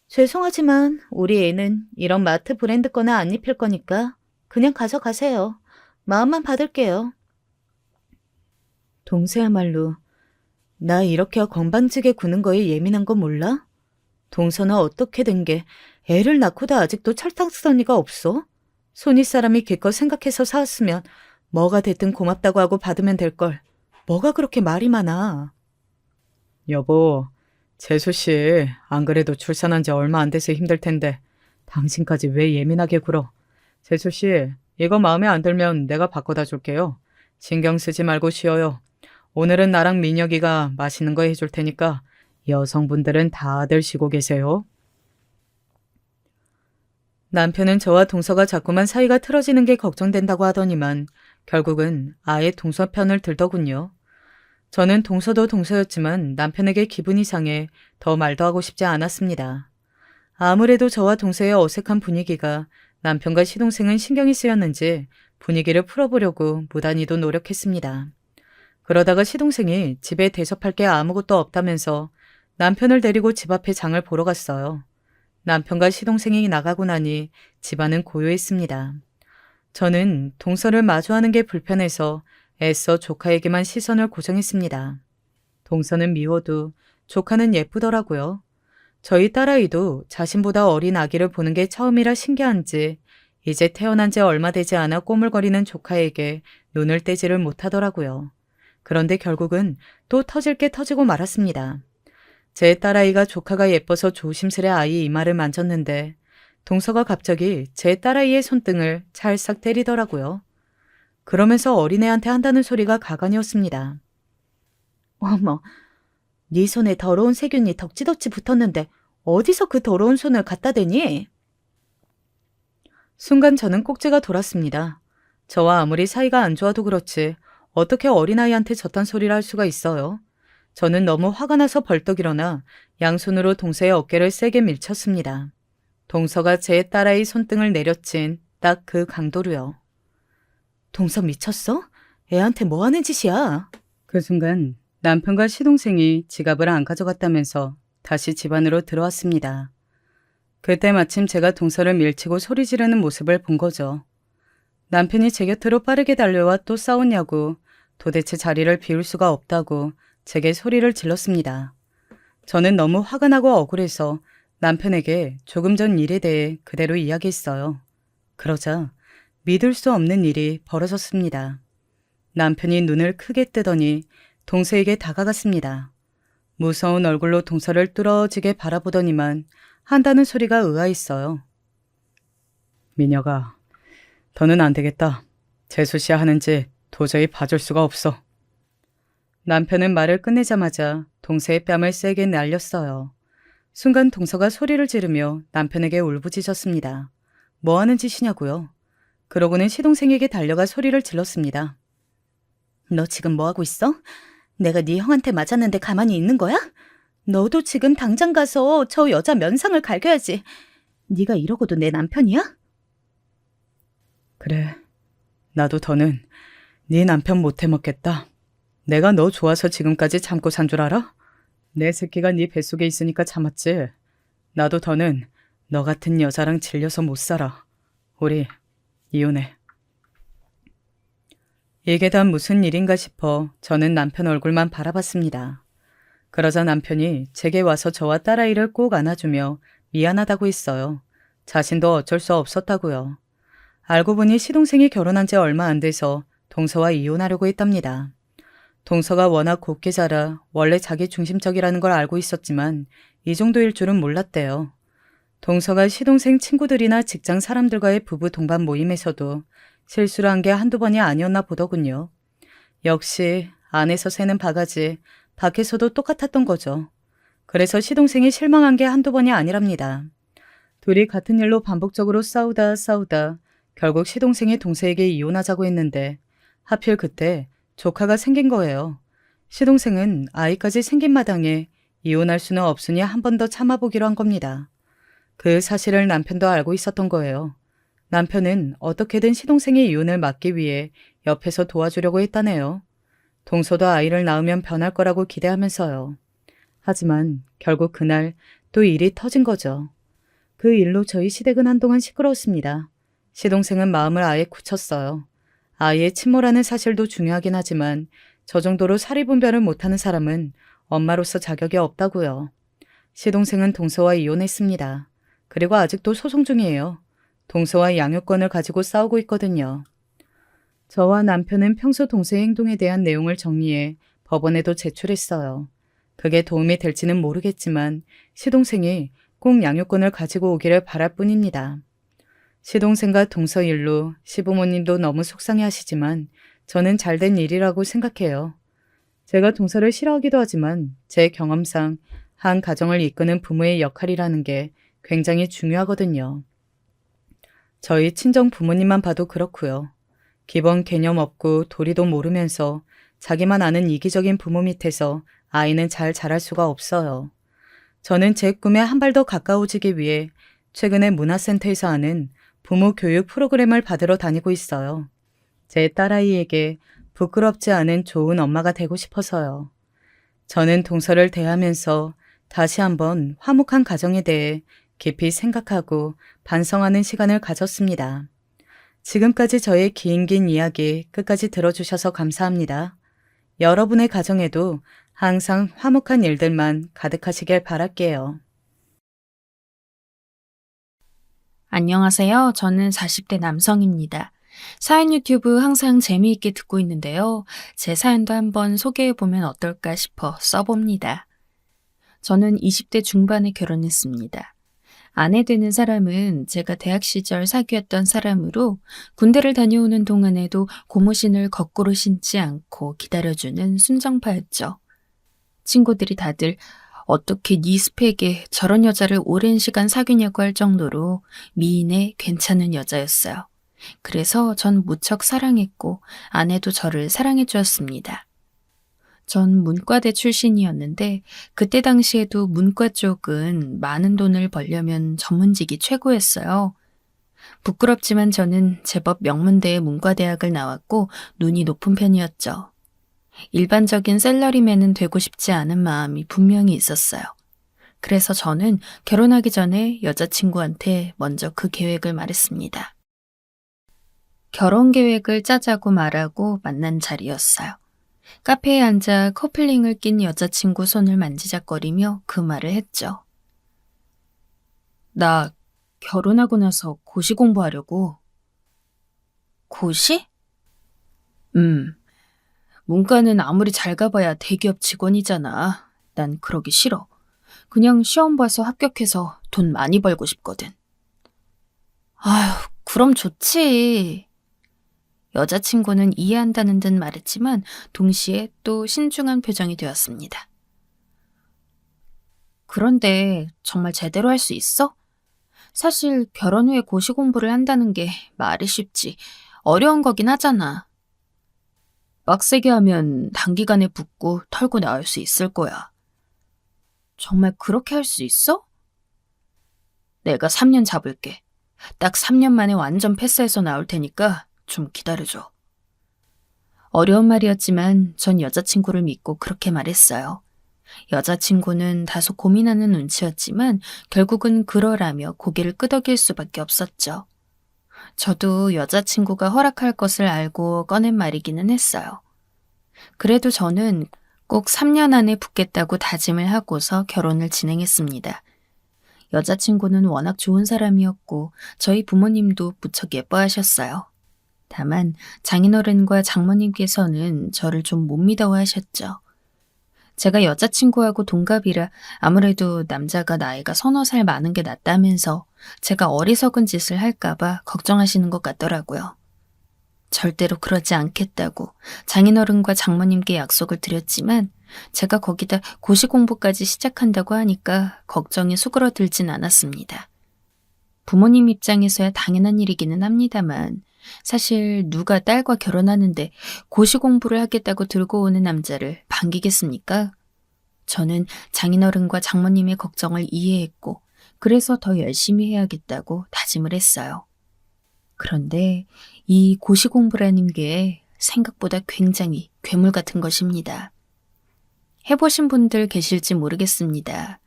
죄송하지만 우리 애는 이런 마트 브랜드 거나 안 입힐 거니까 그냥 가져가세요. 마음만 받을게요. 동서야말로 나 이렇게 건방지게 구는 거에 예민한 거 몰라? 동서는 어떻게 된 게 애를 낳고도 아직도 철딱서니가 없어? 손윗 사람이 기껏 생각해서 사왔으면 뭐가 됐든 고맙다고 하고 받으면 될 걸. 뭐가 그렇게 말이 많아. 여보, 재수 씨, 안 그래도 출산한 지 얼마 안 돼서 힘들 텐데 당신까지 왜 예민하게 굴어? 재수 씨, 이거 마음에 안 들면 내가 바꿔다 줄게요. 신경 쓰지 말고 쉬어요. 오늘은 나랑 민혁이가 맛있는 거 해줄 테니까 여성분들은 다들 쉬고 계세요. 남편은 저와 동서가 자꾸만 사이가 틀어지는 게 걱정된다고 하더니만 결국은 아예 동서 편을 들더군요. 저는 동서도 동서였지만 남편에게 기분이 상해 더 말도 하고 싶지 않았습니다. 아무래도 저와 동서의 어색한 분위기가 남편과 시동생은 신경이 쓰였는지 분위기를 풀어보려고 무단히도 노력했습니다. 그러다가 시동생이 집에 대접할 게 아무것도 없다면서 남편을 데리고 집 앞에 장을 보러 갔어요. 남편과 시동생이 나가고 나니 집안은 고요했습니다. 저는 동서를 마주하는 게 불편해서 애써 조카에게만 시선을 고정했습니다. 동서는 미워도 조카는 예쁘더라고요. 저희 딸아이도 자신보다 어린 아기를 보는 게 처음이라 신기한지 이제 태어난 지 얼마 되지 않아 꼬물거리는 조카에게 눈을 떼지를 못하더라고요. 그런데 결국은 또 터질 게 터지고 말았습니다. 제 딸아이가 조카가 예뻐서 조심스레 아이 이마를 만졌는데 동서가 갑자기 제 딸아이의 손등을 찰싹 때리더라고요. 그러면서 어린애한테 한다는 소리가 가관이었습니다. 어머, 네 손에 더러운 세균이 덕지덕지 붙었는데 어디서 그 더러운 손을 갖다 대니? 순간 저는 꼭지가 돌았습니다. 저와 아무리 사이가 안 좋아도 그렇지 어떻게 어린아이한테 저딴 소리를 할 수가 있어요? 저는 너무 화가 나서 벌떡 일어나 양손으로 동서의 어깨를 세게 밀쳤습니다. 동서가 제 딸아이 손등을 내려친 딱 그 강도로요. 동서 미쳤어? 애한테 뭐 하는 짓이야? 그 순간 남편과 시동생이 지갑을 안 가져갔다면서 다시 집 안으로 들어왔습니다. 그때 마침 제가 동서를 밀치고 소리 지르는 모습을 본 거죠. 남편이 제 곁으로 빠르게 달려와 또 싸웠냐고 도대체 자리를 비울 수가 없다고 제게 소리를 질렀습니다. 저는 너무 화가 나고 억울해서 남편에게 조금 전 일에 대해 그대로 이야기했어요. 그러자 믿을 수 없는 일이 벌어졌습니다. 남편이 눈을 크게 뜨더니 동서에게 다가갔습니다. 무서운 얼굴로 동서를 뚫어지게 바라보더니만 한다는 소리가 의아했어요. 민혁아, 더는 안 되겠다. 재수씨야 하는지 도저히 봐줄 수가 없어. 남편은 말을 끝내자마자 동서의 뺨을 세게 날렸어요. 순간 동서가 소리를 지르며 남편에게 울부짖었습니다. 뭐 하는 짓이냐고요. 그러고는 시동생에게 달려가 소리를 질렀습니다. 너 지금 뭐 하고 있어? 내가 네 형한테 맞았는데 가만히 있는 거야? 너도 지금 당장 가서 저 여자 면상을 갈겨야지. 네가 이러고도 내 남편이야? 그래, 나도 더는 네 남편 못 해먹겠다. 내가 너 좋아서 지금까지 참고 산 줄 알아? 내 새끼가 네 뱃속에 있으니까 참았지. 나도 더는 너 같은 여자랑 질려서 못 살아. 우리 이혼해. 이게 다 무슨 일인가 싶어 저는 남편 얼굴만 바라봤습니다. 그러자 남편이 제게 와서 저와 딸아이를 꼭 안아주며 미안하다고 했어요. 자신도 어쩔 수 없었다고요. 알고 보니 시동생이 결혼한 지 얼마 안 돼서 동서와 이혼하려고 했답니다. 동서가 워낙 곱게 자라 원래 자기 중심적이라는 걸 알고 있었지만 이 정도일 줄은 몰랐대요. 동서가 시동생 친구들이나 직장 사람들과의 부부 동반 모임에서도 실수를 한 게 한두 번이 아니었나 보더군요. 역시 안에서 새는 바가지, 밖에서도 똑같았던 거죠. 그래서 시동생이 실망한 게 한두 번이 아니랍니다. 둘이 같은 일로 반복적으로 싸우다 결국 시동생이 동서에게 이혼하자고 했는데 하필 그때 조카가 생긴 거예요. 시동생은 아이까지 생긴 마당에 이혼할 수는 없으니 한 번 더 참아보기로 한 겁니다. 그 사실을 남편도 알고 있었던 거예요. 남편은 어떻게든 시동생의 이혼을 막기 위해 옆에서 도와주려고 했다네요. 동서도 아이를 낳으면 변할 거라고 기대하면서요. 하지만 결국 그날 또 일이 터진 거죠. 그 일로 저희 시댁은 한동안 시끄러웠습니다. 시동생은 마음을 아예 굳혔어요. 아이의 친모라는 사실도 중요하긴 하지만 저 정도로 사리분별을 못하는 사람은 엄마로서 자격이 없다고요. 시동생은 동서와 이혼했습니다. 그리고 아직도 소송 중이에요. 동서와 양육권을 가지고 싸우고 있거든요. 저와 남편은 평소 동서의 행동에 대한 내용을 정리해 법원에도 제출했어요. 그게 도움이 될지는 모르겠지만 시동생이 꼭 양육권을 가지고 오기를 바랄 뿐입니다. 시동생과 동서 일로 시부모님도 너무 속상해하시지만 저는 잘된 일이라고 생각해요. 제가 동서를 싫어하기도 하지만 제 경험상 한 가정을 이끄는 부모의 역할이라는 게 굉장히 중요하거든요. 저희 친정 부모님만 봐도 그렇고요. 기본 개념 없고 도리도 모르면서 자기만 아는 이기적인 부모 밑에서 아이는 잘 자랄 수가 없어요. 저는 제 꿈에 한 발 더 가까워지기 위해 최근에 문화센터에서 하는 부모 교육 프로그램을 받으러 다니고 있어요. 제 딸아이에게 부끄럽지 않은 좋은 엄마가 되고 싶어서요. 저는 동서를 대하면서 다시 한번 화목한 가정에 대해 깊이 생각하고 반성하는 시간을 가졌습니다. 지금까지 저의 긴 이야기 끝까지 들어주셔서 감사합니다. 여러분의 가정에도 항상 화목한 일들만 가득하시길 바랄게요. 안녕하세요. 저는 40대 남성입니다. 사연 유튜브 항상 재미있게 듣고 있는데요. 제 사연도 한번 소개해보면 어떨까 싶어 써봅니다. 저는 20대 중반에 결혼했습니다. 아내 되는 사람은 제가 대학 시절 사귀었던 사람으로 군대를 다녀오는 동안에도 고무신을 거꾸로 신지 않고 기다려주는 순정파였죠. 친구들이 다들 어떻게 네 스펙에 저런 여자를 오랜 시간 사귀냐고 할 정도로 미인의 괜찮은 여자였어요. 그래서 전 무척 사랑했고 아내도 저를 사랑해 주었습니다. 전 문과대 출신이었는데 그때 당시에도 문과 쪽은 많은 돈을 벌려면 전문직이 최고였어요. 부끄럽지만 저는 제법 명문대의 문과대학을 나왔고 눈이 높은 편이었죠. 일반적인 샐러리맨은 되고 싶지 않은 마음이 분명히 있었어요. 그래서 저는 결혼하기 전에 여자친구한테 먼저 그 계획을 말했습니다. 결혼 계획을 짜자고 말하고 만난 자리였어요. 카페에 앉아 커플링을 낀 여자친구 손을 만지작거리며 그 말을 했죠. 나 결혼하고 나서 고시 공부하려고. 고시? 문과는 아무리 잘 가봐야 대기업 직원이잖아. 난 그러기 싫어. 그냥 시험 봐서 합격해서 돈 많이 벌고 싶거든. 아휴, 그럼 좋지. 여자친구는 이해한다는 듯 말했지만 동시에 또 신중한 표정이 되었습니다. 그런데 정말 제대로 할 수 있어? 사실 결혼 후에 고시 공부를 한다는 게 말이 쉽지 어려운 거긴 하잖아. 빡세게 하면 단기간에 붙고 털고 나올 수 있을 거야. 정말 그렇게 할 수 있어? 내가 3년 잡을게. 딱 3년 만에 완전 패스해서 나올 테니까 좀 기다려줘. 어려운 말이었지만 전 여자친구를 믿고 그렇게 말했어요. 여자친구는 다소 고민하는 눈치였지만 결국은 그러라며 고개를 끄덕일 수밖에 없었죠. 저도 여자친구가 허락할 것을 알고 꺼낸 말이기는 했어요. 그래도 저는 꼭 3년 안에 붙겠다고 다짐을 하고서 결혼을 진행했습니다. 여자친구는 워낙 좋은 사람이었고 저희 부모님도 무척 예뻐하셨어요. 다만 장인어른과 장모님께서는 저를 좀 못 믿어하셨죠. 제가 여자친구하고 동갑이라 아무래도 남자가 나이가 서너 살 많은 게 낫다면서 제가 어리석은 짓을 할까봐 걱정하시는 것 같더라고요. 절대로 그러지 않겠다고 장인어른과 장모님께 약속을 드렸지만 제가 거기다 고시 공부까지 시작한다고 하니까 걱정이 수그러들진 않았습니다. 부모님 입장에서야 당연한 일이기는 합니다만 사실 누가 딸과 결혼하는데 고시 공부를 하겠다고 들고 오는 남자를 반기겠습니까? 저는 장인어른과 장모님의 걱정을 이해했고 그래서 더 열심히 해야겠다고 다짐을 했어요. 그런데 이 고시 공부라는 게 생각보다 굉장히 괴물 같은 것입니다. 해보신 분들 계실지 모르겠습니다.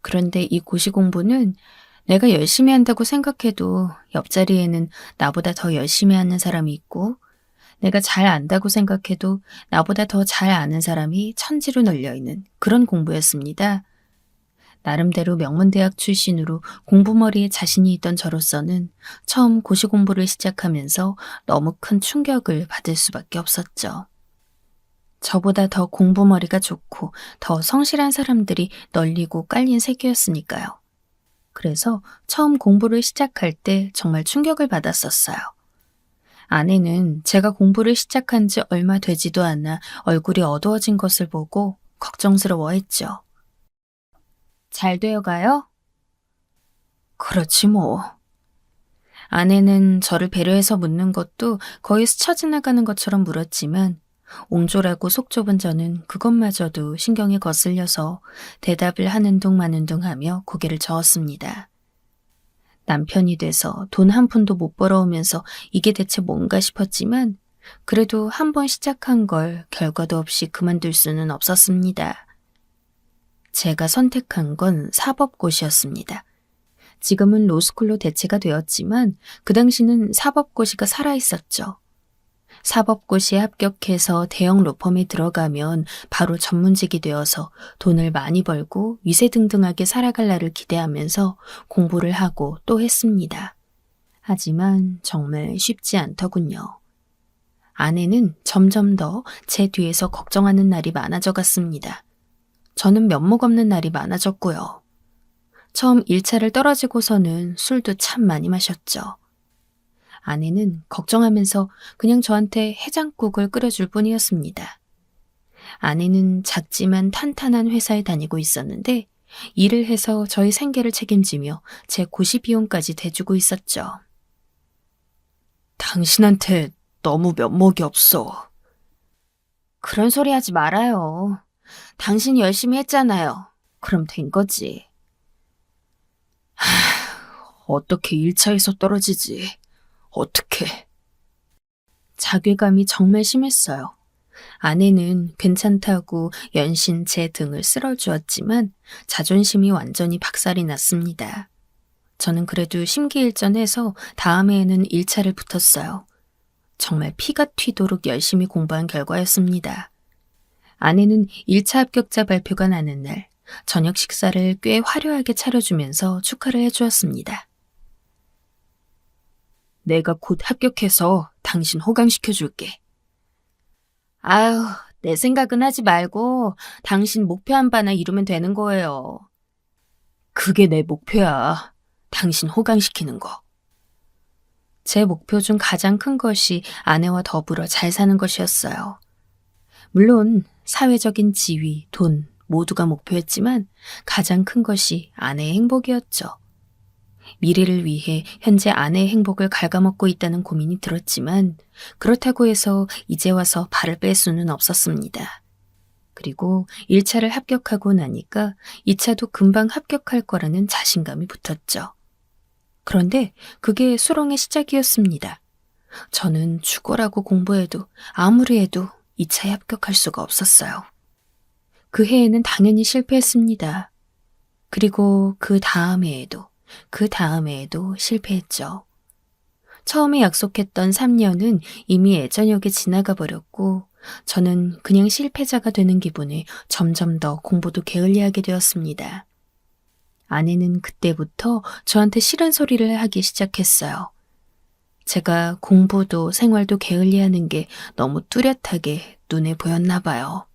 그런데 이 고시 공부는 내가 열심히 한다고 생각해도 옆자리에는 나보다 더 열심히 하는 사람이 있고 내가 잘 안다고 생각해도 나보다 더 잘 아는 사람이 천지로 널려있는 그런 공부였습니다. 나름대로 명문대학 출신으로 공부머리에 자신이 있던 저로서는 처음 고시 공부를 시작하면서 너무 큰 충격을 받을 수밖에 없었죠. 저보다 더 공부머리가 좋고 더 성실한 사람들이 널리고 깔린 세계였으니까요. 그래서 처음 공부를 시작할 때 정말 충격을 받았었어요. 아내는 제가 공부를 시작한 지 얼마 되지도 않아 얼굴이 어두워진 것을 보고 걱정스러워했죠. 잘 되어가요? 그렇지 뭐. 아내는 저를 배려해서 묻는 것도 거의 스쳐 지나가는 것처럼 물었지만 옹졸하고 속 좁은 저는 그것마저도 신경에 거슬려서 대답을 하는 둥 마는 둥 하며 고개를 저었습니다. 남편이 돼서 돈 한 푼도 못 벌어오면서 이게 대체 뭔가 싶었지만 그래도 한 번 시작한 걸 결과도 없이 그만둘 수는 없었습니다. 제가 선택한 건 사법고시였습니다. 지금은 로스쿨로 대체가 되었지만 그 당시는 사법고시가 살아있었죠. 사법고시에 합격해서 대형 로펌에 들어가면 바로 전문직이 되어서 돈을 많이 벌고 위세등등하게 살아갈 날을 기대하면서 공부를 하고 또 했습니다. 하지만 정말 쉽지 않더군요. 아내는 점점 더 제 뒤에서 걱정하는 날이 많아져 갔습니다. 저는 면목 없는 날이 많아졌고요. 처음 1차를 떨어지고서는 술도 참 많이 마셨죠. 아내는 걱정하면서 그냥 저한테 해장국을 끓여줄 뿐이었습니다. 아내는 작지만 탄탄한 회사에 다니고 있었는데 일을 해서 저희 생계를 책임지며 제 고시 비용까지 대주고 있었죠. 당신한테 너무 면목이 없어. 그런 소리 하지 말아요. 당신이 열심히 했잖아요. 그럼 된 거지. 어떻게 1차에서 떨어지지? 어떻게? 자괴감이 정말 심했어요. 아내는 괜찮다고 연신 제 등을 쓸어주었지만 자존심이 완전히 박살이 났습니다. 저는 그래도 심기일전해서 다음 해에는 1차를 붙었어요. 정말 피가 튀도록 열심히 공부한 결과였습니다. 아내는 1차 합격자 발표가 나는 날 저녁 식사를 꽤 화려하게 차려주면서 축하를 해주었습니다. 내가 곧 합격해서 당신 호강시켜줄게. 아유, 내 생각은 하지 말고 당신 목표한 바나 이루면 되는 거예요. 그게 내 목표야. 당신 호강시키는 거. 제 목표 중 가장 큰 것이 아내와 더불어 잘 사는 것이었어요. 물론 사회적인 지위, 돈 모두가 목표였지만 가장 큰 것이 아내의 행복이었죠. 미래를 위해 현재 아내의 행복을 갉아먹고 있다는 고민이 들었지만 그렇다고 해서 이제 와서 발을 뺄 수는 없었습니다. 그리고 1차를 합격하고 나니까 2차도 금방 합격할 거라는 자신감이 붙었죠. 그런데 그게 수렁의 시작이었습니다. 저는 죽어라고 공부해도 아무리 해도 2차에 합격할 수가 없었어요. 그 해에는 당연히 실패했습니다. 그리고 그 다음 해에도 실패했죠. 처음에 약속했던 3년은 이미 예전역에 지나가 버렸고 저는 그냥 실패자가 되는 기분에 점점 더 공부도 게을리하게 되었습니다. 아내는 그때부터 저한테 싫은 소리를 하기 시작했어요. 제가 공부도 생활도 게을리하는 게 너무 뚜렷하게 눈에 보였나 봐요.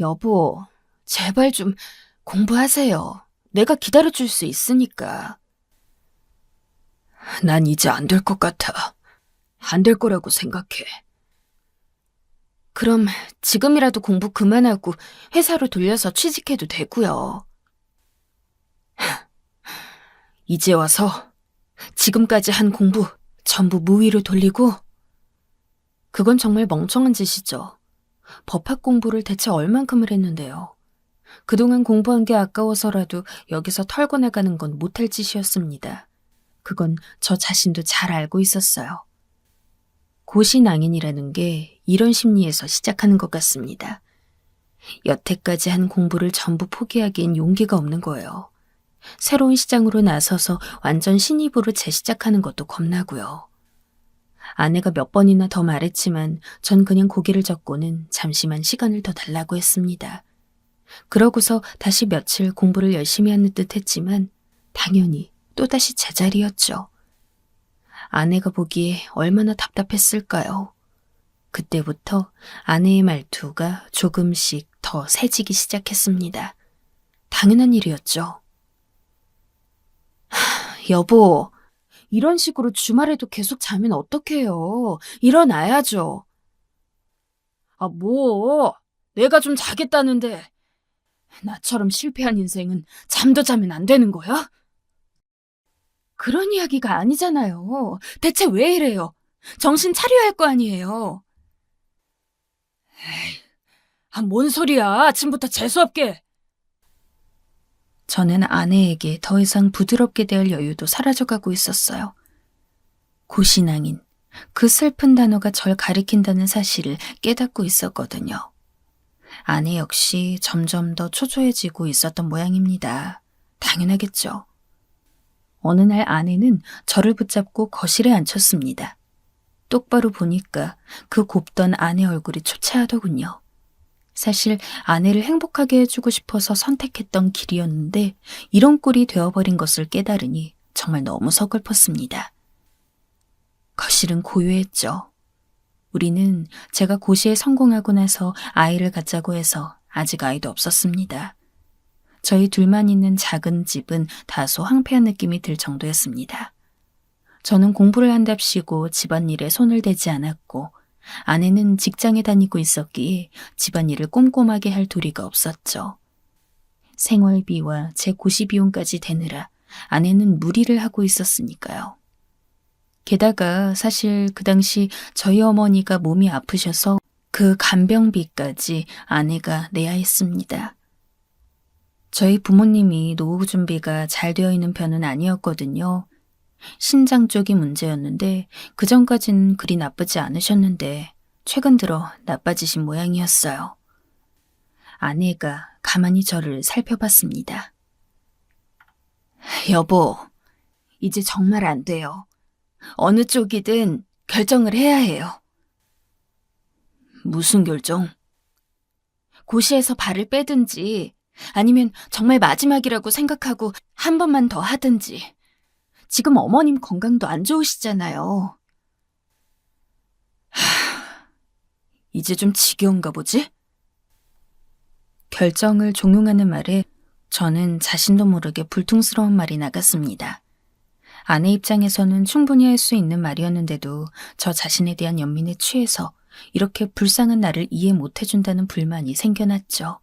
여보, 제발 좀 공부하세요. 내가 기다려줄 수 있으니까. 난 이제 안 될 것 같아. 안 될 거라고 생각해. 그럼 지금이라도 공부 그만하고 회사로 돌려서 취직해도 되고요. 이제 와서 지금까지 한 공부 전부 무위로 돌리고? 그건 정말 멍청한 짓이죠. 법학 공부를 대체 얼만큼을 했는데요. 그동안 공부한 게 아까워서라도 여기서 털고 나가는 건 못할 짓이었습니다. 그건 저 자신도 잘 알고 있었어요. 고시낭인이라는 게 이런 심리에서 시작하는 것 같습니다. 여태까지 한 공부를 전부 포기하기엔 용기가 없는 거예요. 새로운 시장으로 나서서 완전 신입으로 재시작하는 것도 겁나고요. 아내가 몇 번이나 더 말했지만 전 그냥 고개를 젓고는 잠시만 시간을 더 달라고 했습니다. 그러고서 다시 며칠 공부를 열심히 하는 듯 했지만 당연히 또다시 제자리였죠. 아내가 보기에 얼마나 답답했을까요? 그때부터 아내의 말투가 조금씩 더 세지기 시작했습니다. 당연한 일이었죠. 여보, 이런 식으로 주말에도 계속 자면 어떡해요? 일어나야죠. 내가 좀 자겠다는데. 나처럼 실패한 인생은 잠도 자면 안 되는 거야? 그런 이야기가 아니잖아요. 대체 왜 이래요? 정신 차려야 할 거 아니에요. 뭔 소리야. 아침부터 재수없게. 저는 아내에게 더 이상 부드럽게 대할 여유도 사라져가고 있었어요. 고시낭인, 그 슬픈 단어가 절 가리킨다는 사실을 깨닫고 있었거든요. 아내 역시 점점 더 초조해지고 있었던 모양입니다. 당연하겠죠. 어느 날 아내는 저를 붙잡고 거실에 앉혔습니다. 똑바로 보니까 그 곱던 아내 얼굴이 초췌하더군요. 사실 아내를 행복하게 해주고 싶어서 선택했던 길이었는데 이런 꼴이 되어버린 것을 깨달으니 정말 너무 서글펐습니다. 거실은 고요했죠. 우리는 제가 고시에 성공하고 나서 아이를 갖자고 해서 아직 아이도 없었습니다. 저희 둘만 있는 작은 집은 다소 황폐한 느낌이 들 정도였습니다. 저는 공부를 한답시고 집안일에 손을 대지 않았고 아내는 직장에 다니고 있었기에 집안일을 꼼꼼하게 할 도리가 없었죠. 생활비와 제 고시 비용까지 대느라 아내는 무리를 하고 있었으니까요. 게다가 사실 그 당시 저희 어머니가 몸이 아프셔서 그 간병비까지 아내가 내야 했습니다. 저희 부모님이 노후 준비가 잘 되어 있는 편은 아니었거든요. 신장 쪽이 문제였는데 그전까진 그리 나쁘지 않으셨는데 최근 들어 나빠지신 모양이었어요. 아내가 가만히 저를 살펴봤습니다. 여보, 이제 정말 안 돼요. 어느 쪽이든 결정을 해야 해요. 무슨 결정? 고시에서 발을 빼든지 아니면 정말 마지막이라고 생각하고 한 번만 더 하든지. 지금 어머님 건강도 안 좋으시잖아요. 이제 좀 지겨운가 보지? 결정을 종용하는 말에 저는 자신도 모르게 불통스러운 말이 나갔습니다. 아내 입장에서는 충분히 할 수 있는 말이었는데도 저 자신에 대한 연민에 취해서 이렇게 불쌍한 나를 이해 못 해준다는 불만이 생겨났죠.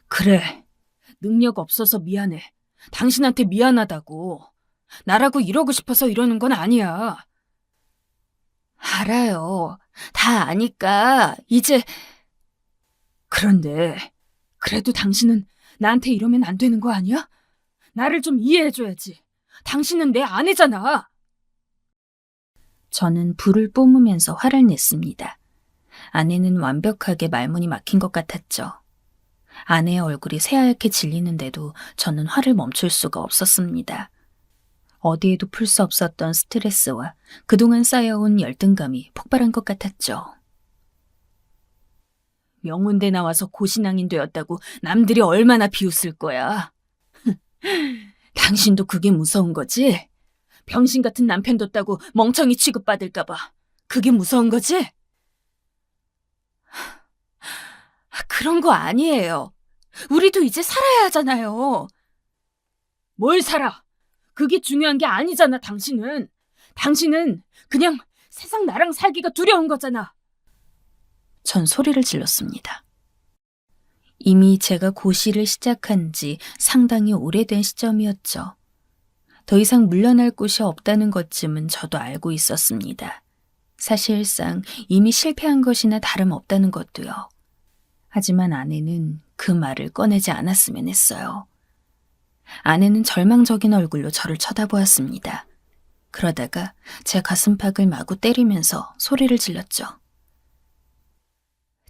그래, 능력 없어서 미안해. 당신한테 미안하다고. 나라고 이러고 싶어서 이러는 건 아니야. 알아요. 다 아니까 이제... 그런데 그래도 당신은 나한테 이러면 안 되는 거 아니야? 나를 좀 이해해줘야지. 당신은 내 아내잖아. 저는 불을 뿜으면서 화를 냈습니다. 아내는 완벽하게 말문이 막힌 것 같았죠. 아내의 얼굴이 새하얗게 질리는데도 저는 화를 멈출 수가 없었습니다. 어디에도 풀 수 없었던 스트레스와 그동안 쌓여온 열등감이 폭발한 것 같았죠. 명문대 나와서 고신앙인 되었다고 남들이 얼마나 비웃을 거야. 당신도 그게 무서운 거지? 병신 같은 남편 뒀다고 멍청이 취급받을까 봐. 그게 무서운 거지? 그런 거 아니에요. 우리도 이제 살아야 하잖아요. 뭘 살아? 그게 중요한 게 아니잖아, 당신은. 당신은 그냥 세상 나랑 살기가 두려운 거잖아. 전 소리를 질렀습니다. 이미 제가 고시를 시작한 지 상당히 오래된 시점이었죠. 더 이상 물러날 곳이 없다는 것쯤은 저도 알고 있었습니다. 사실상 이미 실패한 것이나 다름없다는 것도요. 하지만 아내는 그 말을 꺼내지 않았으면 했어요. 아내는 절망적인 얼굴로 저를 쳐다보았습니다. 그러다가 제 가슴팍을 마구 때리면서 소리를 질렀죠.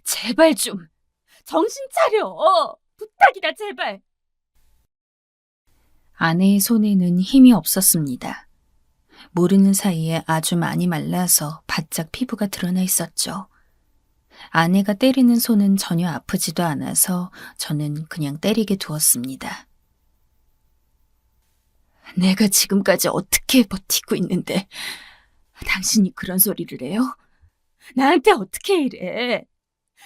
제발 좀 정신 차려. 부탁이다, 제발. 아내의 손에는 힘이 없었습니다. 모르는 사이에 아주 많이 말라서 바짝 피부가 드러나 있었죠. 아내가 때리는 손은 전혀 아프지도 않아서 저는 그냥 때리게 두었습니다. 내가 지금까지 어떻게 버티고 있는데 당신이 그런 소리를 해요? 나한테 어떻게 이래?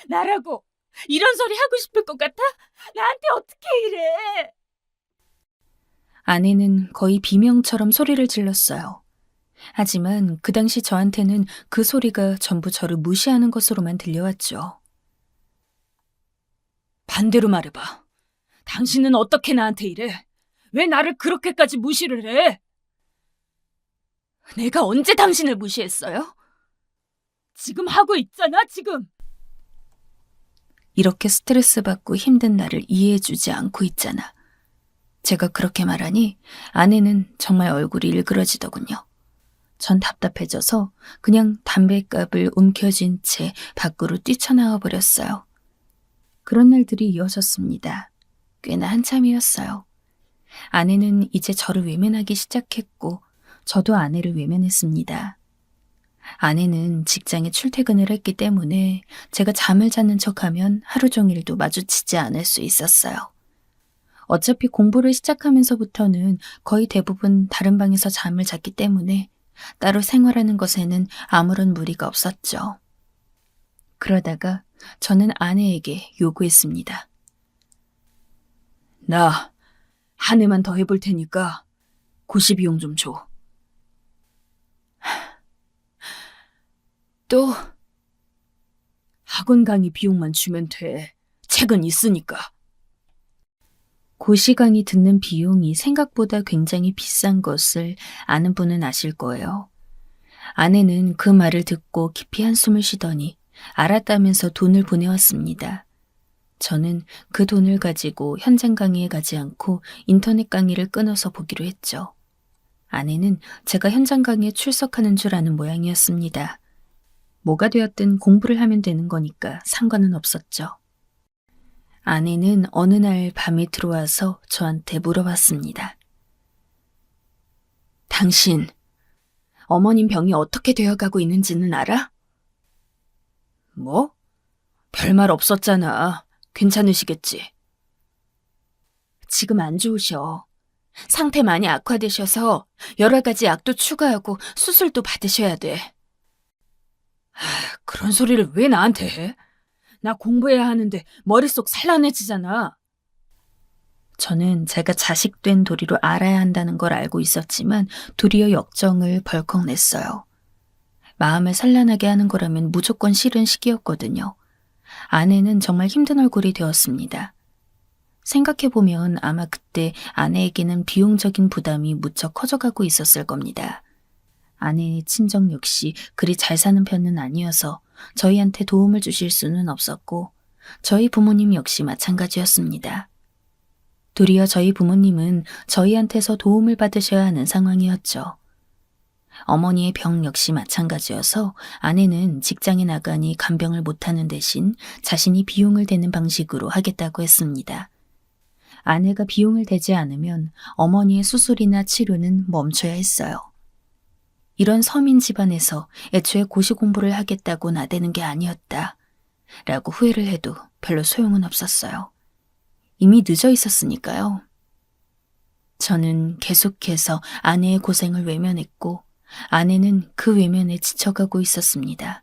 나라고 이런 소리 하고 싶을 것 같아? 나한테 어떻게 이래? 아내는 거의 비명처럼 소리를 질렀어요. 하지만 그 당시 저한테는 그 소리가 전부 저를 무시하는 것으로만 들려왔죠. 반대로 말해봐. 당신은 어떻게 나한테 이래? 왜 나를 그렇게까지 무시를 해? 내가 언제 당신을 무시했어요? 지금 하고 있잖아, 지금. 이렇게 스트레스 받고 힘든 나를 이해해주지 않고 있잖아. 제가 그렇게 말하니 아내는 정말 얼굴이 일그러지더군요. 전 답답해져서 그냥 담뱃갑을 움켜쥔 채 밖으로 뛰쳐나와 버렸어요. 그런 날들이 이어졌습니다. 꽤나 한참이었어요. 아내는 이제 저를 외면하기 시작했고 저도 아내를 외면했습니다. 아내는 직장에 출퇴근을 했기 때문에 제가 잠을 자는 척하면 하루 종일도 마주치지 않을 수 있었어요. 어차피 공부를 시작하면서부터는 거의 대부분 다른 방에서 잠을 잤기 때문에 따로 생활하는 것에는 아무런 무리가 없었죠. 그러다가 저는 아내에게 요구했습니다. 나 한 해만 더 해볼 테니까 고시 비용 좀 줘. 또 학원 강의 비용만 주면 돼. 책은 있으니까. 고시 강의 듣는 비용이 생각보다 굉장히 비싼 것을 아는 분은 아실 거예요. 아내는 그 말을 듣고 깊이 한숨을 쉬더니 알았다면서 돈을 보내왔습니다. 저는 그 돈을 가지고 현장 강의에 가지 않고 인터넷 강의를 끊어서 보기로 했죠. 아내는 제가 현장 강의에 출석하는 줄 아는 모양이었습니다. 뭐가 되었든 공부를 하면 되는 거니까 상관은 없었죠. 아내는 어느 날 밤에 들어와서 저한테 물어봤습니다. 당신, 어머님 병이 어떻게 되어가고 있는지는 알아? 뭐? 별말 없었잖아. 괜찮으시겠지? 지금 안 좋으셔. 상태 많이 악화되셔서 여러 가지 약도 추가하고 수술도 받으셔야 돼. 그런 소리를 왜 나한테 해? 나 공부해야 하는데 머릿속 산란해지잖아. 저는 제가 자식된 도리로 알아야 한다는 걸 알고 있었지만 도리어 역정을 벌컥 냈어요. 마음을 산란하게 하는 거라면 무조건 싫은 시기였거든요. 아내는 정말 힘든 얼굴이 되었습니다. 생각해보면 아마 그때 아내에게는 비용적인 부담이 무척 커져가고 있었을 겁니다. 아내의 친정 역시 그리 잘 사는 편은 아니어서 저희한테 도움을 주실 수는 없었고 저희 부모님 역시 마찬가지였습니다. 도리어 저희 부모님은 저희한테서 도움을 받으셔야 하는 상황이었죠. 어머니의 병 역시 마찬가지여서 아내는 직장에 나가니 간병을 못하는 대신 자신이 비용을 대는 방식으로 하겠다고 했습니다. 아내가 비용을 대지 않으면 어머니의 수술이나 치료는 멈춰야 했어요. 이런 서민 집안에서 애초에 고시 공부를 하겠다고 나대는 게 아니었다 라고 후회를 해도 별로 소용은 없었어요. 이미 늦어 있었으니까요. 저는 계속해서 아내의 고생을 외면했고 아내는 그 외면에 지쳐가고 있었습니다.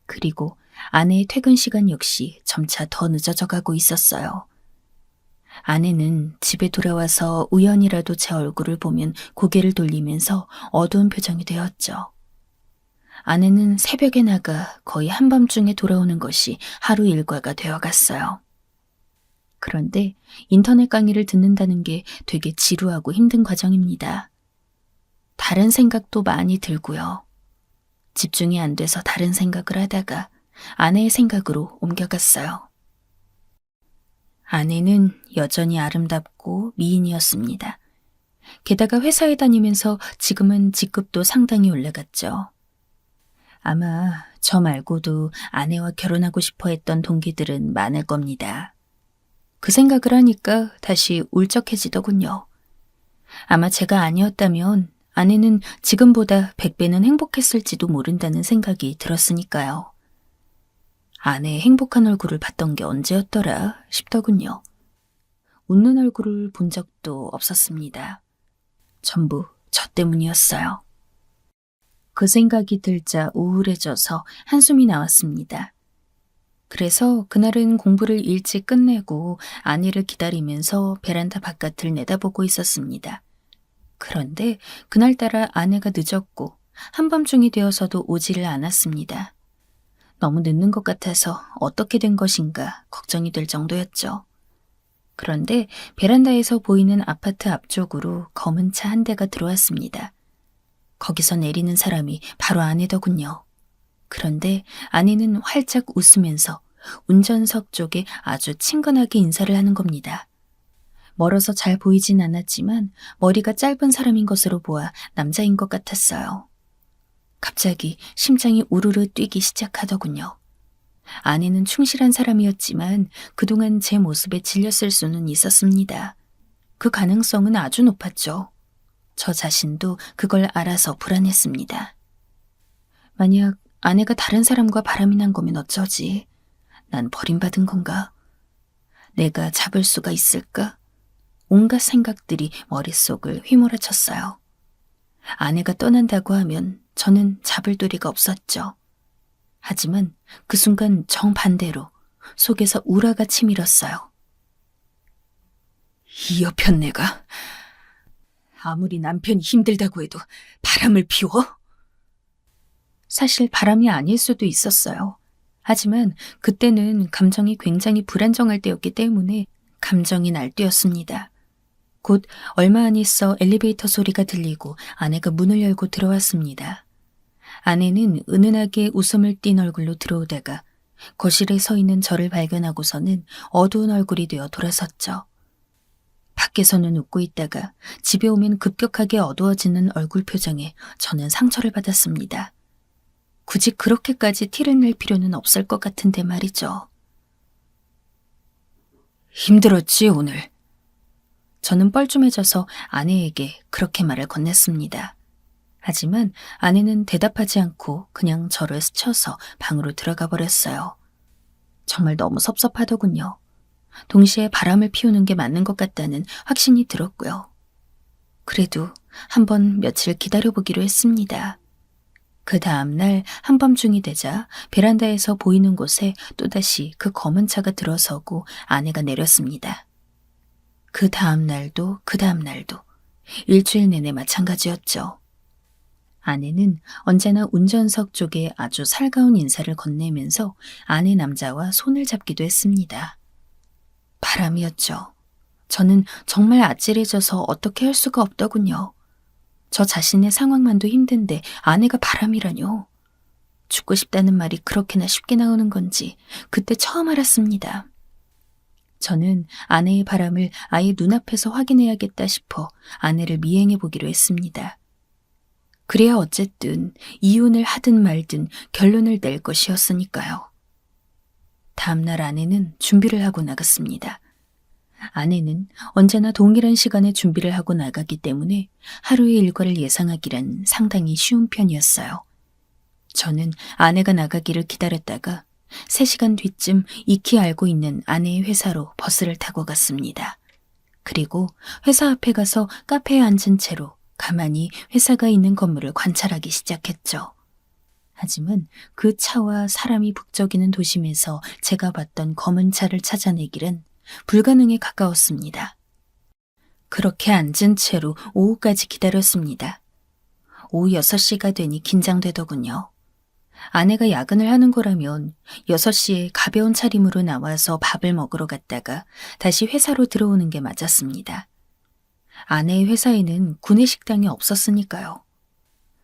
그리고 아내의 퇴근 시간 역시 점차 더 늦어져 가고 있었어요. 아내는 집에 돌아와서 우연이라도 제 얼굴을 보면 고개를 돌리면서 어두운 표정이 되었죠. 아내는 새벽에 나가 거의 한밤중에 돌아오는 것이 하루 일과가 되어갔어요. 그런데 인터넷 강의를 듣는다는 게 되게 지루하고 힘든 과정입니다. 다른 생각도 많이 들고요. 집중이 안 돼서 다른 생각을 하다가 아내의 생각으로 옮겨갔어요. 아내는 여전히 아름답고 미인이었습니다. 게다가 회사에 다니면서 지금은 직급도 상당히 올라갔죠. 아마 저 말고도 아내와 결혼하고 싶어 했던 동기들은 많을 겁니다. 그 생각을 하니까 다시 울적해지더군요. 아마 제가 아니었다면 아내는 지금보다 100배는 행복했을지도 모른다는 생각이 들었으니까요. 아내의 행복한 얼굴을 봤던 게 언제였더라 싶더군요. 웃는 얼굴을 본 적도 없었습니다. 전부 저 때문이었어요. 그 생각이 들자 우울해져서 한숨이 나왔습니다. 그래서 그날은 공부를 일찍 끝내고 아내를 기다리면서 베란다 바깥을 내다보고 있었습니다. 그런데 그날따라 아내가 늦었고 한밤중이 되어서도 오지를 않았습니다. 너무 늦는 것 같아서 어떻게 된 것인가 걱정이 될 정도였죠. 그런데 베란다에서 보이는 아파트 앞쪽으로 검은 차 한 대가 들어왔습니다. 거기서 내리는 사람이 바로 아내더군요. 그런데 아내는 활짝 웃으면서 운전석 쪽에 아주 친근하게 인사를 하는 겁니다. 멀어서 잘 보이진 않았지만 머리가 짧은 사람인 것으로 보아 남자인 것 같았어요. 갑자기 심장이 우르르 뛰기 시작하더군요. 아내는 충실한 사람이었지만 그동안 제 모습에 질렸을 수는 있었습니다. 그 가능성은 아주 높았죠. 저 자신도 그걸 알아서 불안했습니다. 만약 아내가 다른 사람과 바람이 난 거면 어쩌지? 난 버림받은 건가? 내가 잡을 수가 있을까? 온갖 생각들이 머릿속을 휘몰아쳤어요. 아내가 떠난다고 하면 저는 잡을 도리가 없었죠. 하지만 그 순간 정반대로 속에서 우라가 치밀었어요. 이 여편 내가 아무리 남편이 힘들다고 해도 바람을 피워? 사실 바람이 아닐 수도 있었어요. 하지만 그때는 감정이 굉장히 불안정할 때였기 때문에 감정이 날뛰었습니다. 곧 얼마 안 있어 엘리베이터 소리가 들리고 아내가 문을 열고 들어왔습니다. 아내는 은은하게 웃음을 띤 얼굴로 들어오다가 거실에 서 있는 저를 발견하고서는 어두운 얼굴이 되어 돌아섰죠. 밖에서는 웃고 있다가 집에 오면 급격하게 어두워지는 얼굴 표정에 저는 상처를 받았습니다. 굳이 그렇게까지 티를 낼 필요는 없을 것 같은데 말이죠. 힘들었지, 오늘. 저는 뻘쭘해져서 아내에게 그렇게 말을 건넸습니다. 하지만 아내는 대답하지 않고 그냥 저를 스쳐서 방으로 들어가 버렸어요. 정말 너무 섭섭하더군요. 동시에 바람을 피우는 게 맞는 것 같다는 확신이 들었고요. 그래도 한번 며칠 기다려보기로 했습니다. 그 다음날 한밤중이 되자 베란다에서 보이는 곳에 또다시 그 검은 차가 들어서고 아내가 내렸습니다. 그 다음날도 일주일 내내 마찬가지였죠. 아내는 언제나 운전석 쪽에 아주 살가운 인사를 건네면서 아내 남자와 손을 잡기도 했습니다. 바람이었죠. 저는 정말 아찔해져서 어떻게 할 수가 없더군요. 저 자신의 상황만도 힘든데 아내가 바람이라뇨. 죽고 싶다는 말이 그렇게나 쉽게 나오는 건지 그때 처음 알았습니다. 저는 아내의 바람을 아예 눈앞에서 확인해야겠다 싶어 아내를 미행해 보기로 했습니다. 그래야 어쨌든 이혼을 하든 말든 결론을 낼 것이었으니까요. 다음날 아내는 준비를 하고 나갔습니다. 아내는 언제나 동일한 시간에 준비를 하고 나가기 때문에 하루의 일과를 예상하기란 상당히 쉬운 편이었어요. 저는 아내가 나가기를 기다렸다가 3시간 뒤쯤 익히 알고 있는 아내의 회사로 버스를 타고 갔습니다. 그리고 회사 앞에 가서 카페에 앉은 채로 가만히 회사가 있는 건물을 관찰하기 시작했죠. 하지만 그 차와 사람이 북적이는 도심에서 제가 봤던 검은 차를 찾아내기는 불가능에 가까웠습니다. 그렇게 앉은 채로 오후까지 기다렸습니다. 오후 6시가 되니 긴장되더군요. 아내가 야근을 하는 거라면 6시에 가벼운 차림으로 나와서 밥을 먹으러 갔다가 다시 회사로 들어오는 게 맞았습니다. 아내의 회사에는 구내식당이 없었으니까요.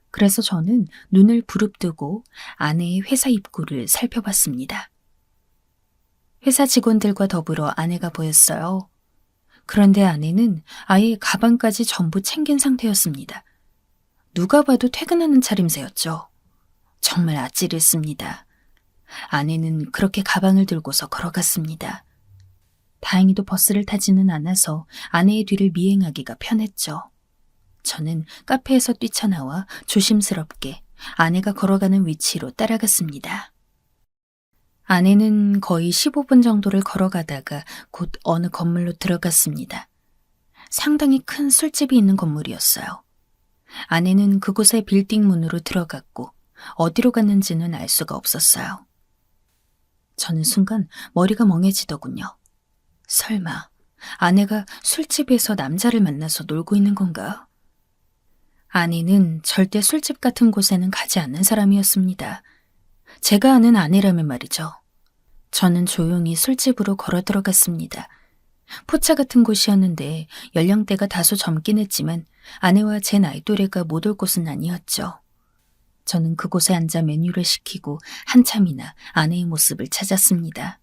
그래서 저는 눈을 부릅뜨고 아내의 회사 입구를 살펴봤습니다. 회사 직원들과 더불어 아내가 보였어요. 그런데 아내는 아예 가방까지 전부 챙긴 상태였습니다. 누가 봐도 퇴근하는 차림새였죠. 정말 아찔했습니다. 아내는 그렇게 가방을 들고서 걸어갔습니다. 다행히도 버스를 타지는 않아서 아내의 뒤를 미행하기가 편했죠. 저는 카페에서 뛰쳐나와 조심스럽게 아내가 걸어가는 위치로 따라갔습니다. 아내는 거의 15분 정도를 걸어가다가 곧 어느 건물로 들어갔습니다. 상당히 큰 술집이 있는 건물이었어요. 아내는 그곳의 빌딩 문으로 들어갔고 어디로 갔는지는 알 수가 없었어요. 저는 순간 머리가 멍해지더군요. 설마 아내가 술집에서 남자를 만나서 놀고 있는 건가? 아내는 절대 술집 같은 곳에는 가지 않는 사람이었습니다. 제가 아는 아내라면 말이죠. 저는 조용히 술집으로 걸어 들어갔습니다. 포차 같은 곳이었는데 연령대가 다소 젊긴 했지만 아내와 제 나이 또래가 못 올 곳은 아니었죠. 저는 그곳에 앉아 메뉴를 시키고 한참이나 아내의 모습을 찾았습니다.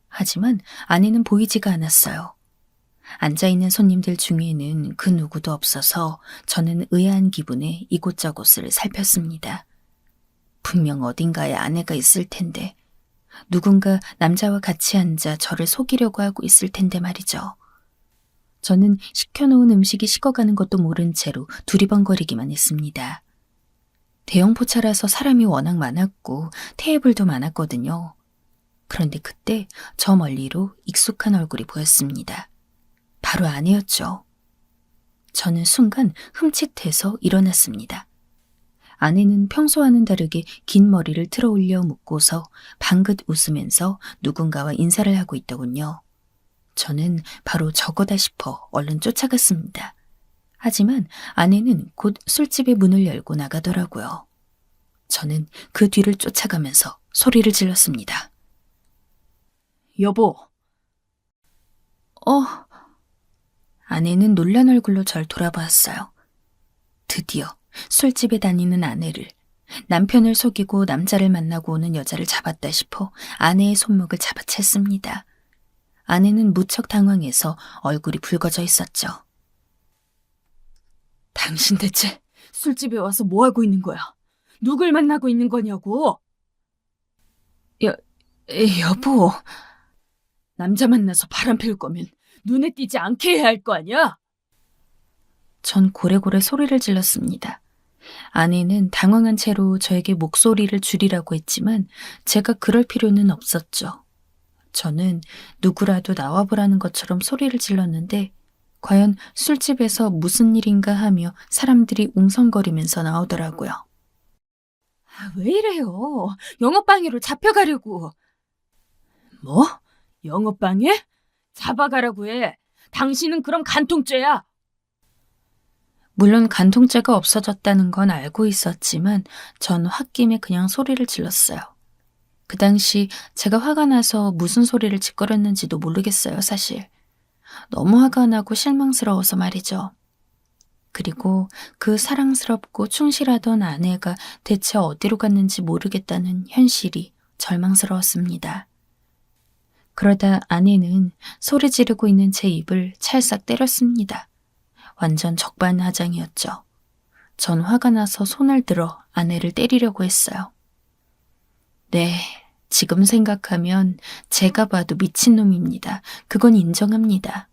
하지만 아내는 보이지가 않았어요. 앉아있는 손님들 중에는 그 누구도 없어서 저는 의아한 기분에 이곳저곳을 살폈습니다. 분명 어딘가에 아내가 있을 텐데 누군가 남자와 같이 앉아 저를 속이려고 하고 있을 텐데 말이죠. 저는 시켜놓은 음식이 식어가는 것도 모른 채로 두리번거리기만 했습니다. 대형 포차라서 사람이 워낙 많았고 테이블도 많았거든요. 그런데 그때 저 멀리로 익숙한 얼굴이 보였습니다. 바로 아내였죠. 저는 순간 흠칫해서 일어났습니다. 아내는 평소와는 다르게 긴 머리를 틀어 올려 묶고서 방긋 웃으면서 누군가와 인사를 하고 있더군요. 저는 바로 저거다 싶어 얼른 쫓아갔습니다. 하지만 아내는 곧 술집의 문을 열고 나가더라고요. 저는 그 뒤를 쫓아가면서 소리를 질렀습니다. 여보. 아내는 놀란 얼굴로 절 돌아보았어요. 드디어 술집에 다니는 아내를, 남편을 속이고 남자를 만나고 오는 여자를 잡았다 싶어 아내의 손목을 잡아챘습니다. 아내는 무척 당황해서 얼굴이 붉어져 있었죠. 당신 대체 술집에 와서 뭐 하고 있는 거야? 누굴 만나고 있는 거냐고? 여보. 남자 만나서 바람 피울 거면 눈에 띄지 않게 해야 할 거 아니야? 전 고래고래 소리를 질렀습니다. 아내는 당황한 채로 저에게 목소리를 줄이라고 했지만 제가 그럴 필요는 없었죠. 저는 누구라도 나와보라는 것처럼 소리를 질렀는데 과연 술집에서 무슨 일인가 하며 사람들이 웅성거리면서 나오더라고요. 왜 이래요? 영업방해로 잡혀가려고. 뭐? 영업방해? 잡아가라고 해. 당신은 그럼 간통죄야. 물론 간통죄가 없어졌다는 건 알고 있었지만 전 홧김에 그냥 소리를 질렀어요. 그 당시 제가 화가 나서 무슨 소리를 짓거렸는지도 모르겠어요, 사실. 너무 화가 나고 실망스러워서 말이죠. 그리고 그 사랑스럽고 충실하던 아내가 대체 어디로 갔는지 모르겠다는 현실이 절망스러웠습니다. 그러다 아내는 소리 지르고 있는 제 입을 찰싹 때렸습니다. 완전 적반하장이었죠. 전 화가 나서 손을 들어 아내를 때리려고 했어요. 네, 지금 생각하면 제가 봐도 미친놈입니다. 그건 인정합니다.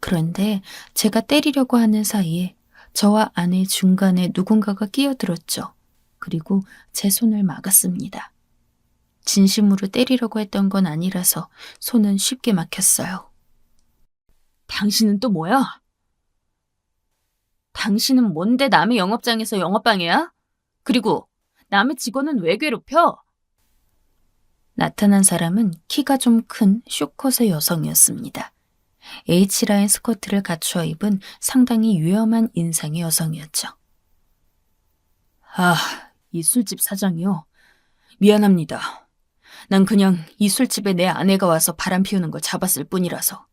그런데 제가 때리려고 하는 사이에 저와 아내 중간에 누군가가 끼어들었죠. 그리고 제 손을 막았습니다. 진심으로 때리려고 했던 건 아니라서 손은 쉽게 막혔어요. 당신은 또 뭐야? 당신은 뭔데 남의 영업장에서 영업방해야? 그리고 남의 직원은 왜 괴롭혀? 나타난 사람은 키가 좀 큰 숏컷의 여성이었습니다. H라인 스커트를 갖추어 입은 상당히 위험한 인상의 여성이었죠. 아, 이 술집 사장이요. 미안합니다. 난 그냥 이 술집에 내 아내가 와서 바람 피우는 걸 잡았을 뿐이라서.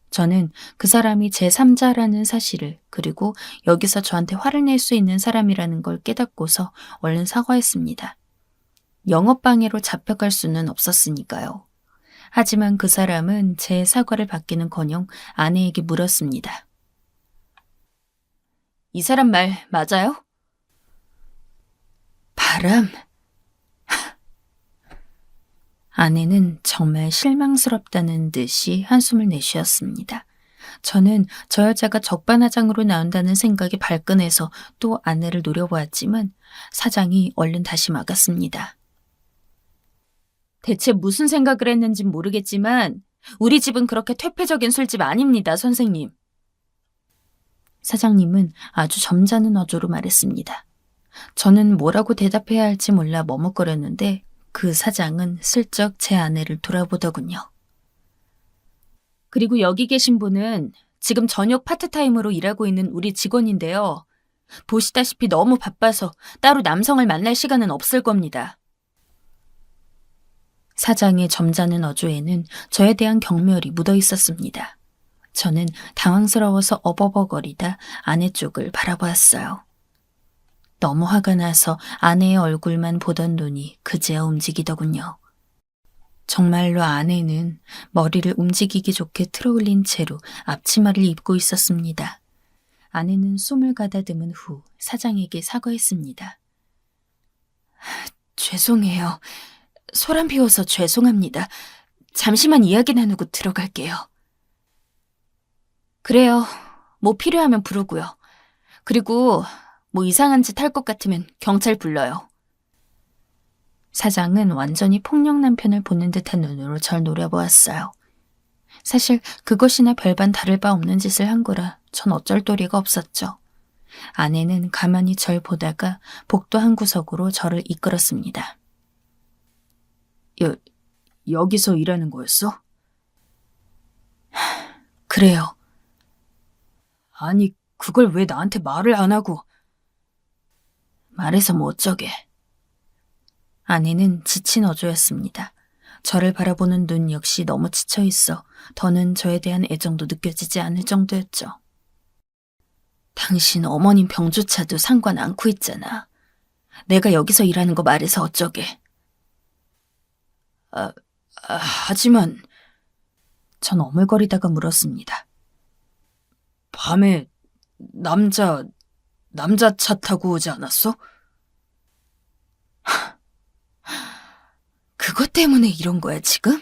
저는 그 사람이 제3자라는 사실을, 그리고 여기서 저한테 화를 낼 수 있는 사람이라는 걸 깨닫고서 얼른 사과했습니다. 영업방해로 잡혀갈 수는 없었으니까요. 하지만 그 사람은 제 사과를 받기는커녕 아내에게 물었습니다. 이 사람 말 맞아요? 바람? 아내는 정말 실망스럽다는 듯이 한숨을 내쉬었습니다. 저는 저 여자가 적반하장으로 나온다는 생각이 발끈해서 또 아내를 노려보았지만 사장이 얼른 다시 막았습니다. 대체 무슨 생각을 했는진 모르겠지만 우리 집은 그렇게 퇴폐적인 술집 아닙니다, 선생님. 사장님은 아주 점잖은 어조로 말했습니다. 저는 뭐라고 대답해야 할지 몰라 머뭇거렸는데 그 사장은 슬쩍 제 아내를 돌아보더군요. 그리고 여기 계신 분은 지금 저녁 파트타임으로 일하고 있는 우리 직원인데요. 보시다시피 너무 바빠서 따로 남성을 만날 시간은 없을 겁니다. 사장의 점잖은 어조에는 저에 대한 경멸이 묻어 있었습니다. 저는 당황스러워서 어버버거리다 아내 쪽을 바라보았어요. 너무 화가 나서 아내의 얼굴만 보던 눈이 그제야 움직이더군요. 정말로 아내는 머리를 움직이기 좋게 틀어올린 채로 앞치마를 입고 있었습니다. 아내는 숨을 가다듬은 후 사장에게 사과했습니다. 죄송해요. 소란 피워서 죄송합니다. 잠시만 이야기 나누고 들어갈게요. 그래요. 뭐 필요하면 부르고요. 그리고 뭐 이상한 짓 할 것 같으면 경찰 불러요. 사장은 완전히 폭력 남편을 보는 듯한 눈으로 절 노려보았어요. 사실 그것이나 별반 다를 바 없는 짓을 한 거라 전 어쩔 도리가 없었죠. 아내는 가만히 절 보다가 복도 한 구석으로 저를 이끌었습니다. 여기서 일하는 거였어? 그래요. 아니, 그걸 왜 나한테 말을 안 하고. 말해서 뭐 어쩌게. 아내는 지친 어조였습니다. 저를 바라보는 눈 역시 너무 지쳐있어 더는 저에 대한 애정도 느껴지지 않을 정도였죠. 당신 어머님 병조차도 상관 않고 있잖아. 내가 여기서 일하는 거 말해서 어쩌게. 하지만 전 어물거리다가 물었습니다. 밤에 남자 차 타고 오지 않았어? 그것 때문에 이런 거야, 지금?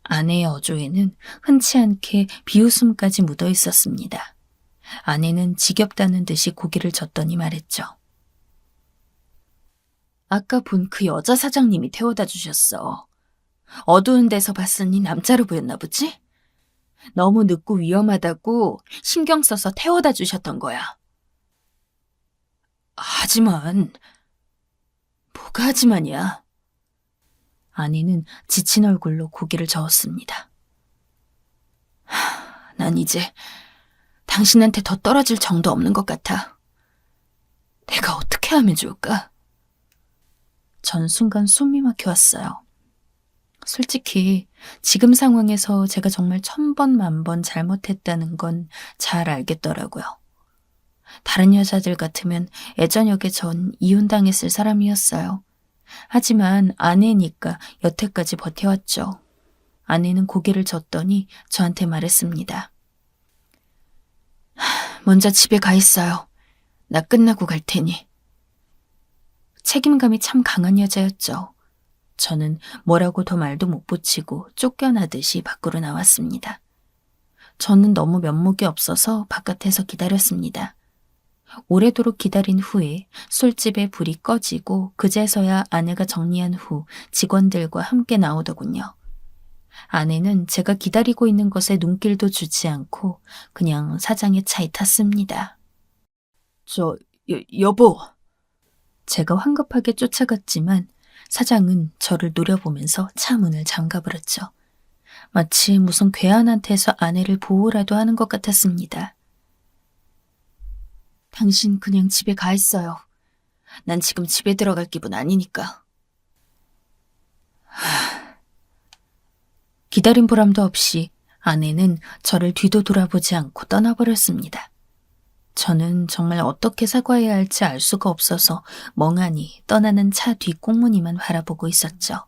아내의 어조에는 흔치 않게 비웃음까지 묻어 있었습니다. 아내는 지겹다는 듯이 고개를 젓더니 말했죠. 아까 본 그 여자 사장님이 태워다 주셨어. 어두운 데서 봤으니 남자로 보였나 보지? 너무 늦고 위험하다고 신경 써서 태워다 주셨던 거야. 하지만... 뭐가 하지만이야? 아내는 지친 얼굴로 고개를 저었습니다. 난 이제 당신한테 더 떨어질 정도 없는 것 같아. 내가 어떻게 하면 좋을까? 전 순간 숨이 막혀왔어요. 솔직히 지금 상황에서 제가 정말 1000번 만번 잘못했다는 건 잘 알겠더라고요. 다른 여자들 같으면 애저녁에 전 이혼당했을 사람이었어요. 하지만 아내니까 여태까지 버텨왔죠. 아내는 고개를 젓더니 저한테 말했습니다. 먼저 집에 가 있어요. 나 끝나고 갈 테니. 책임감이 참 강한 여자였죠. 저는 뭐라고 더 말도 못 붙이고 쫓겨나듯이 밖으로 나왔습니다. 저는 너무 면목이 없어서 바깥에서 기다렸습니다. 오래도록 기다린 후에 술집에 불이 꺼지고 그제서야 아내가 정리한 후 직원들과 함께 나오더군요. 아내는 제가 기다리고 있는 것에 눈길도 주지 않고 그냥 사장의 차에 탔습니다. 여보. 제가 황급하게 쫓아갔지만 사장은 저를 노려보면서 차 문을 잠가버렸죠. 마치 무슨 괴한한테서 아내를 보호라도 하는 것 같았습니다. 당신 그냥 집에 가 있어요. 난 지금 집에 들어갈 기분 아니니까. 기다린 보람도 없이 아내는 저를 뒤도 돌아보지 않고 떠나버렸습니다. 저는 정말 어떻게 사과해야 할지 알 수가 없어서 멍하니 떠나는 차 뒷꽁무니만 바라보고 있었죠.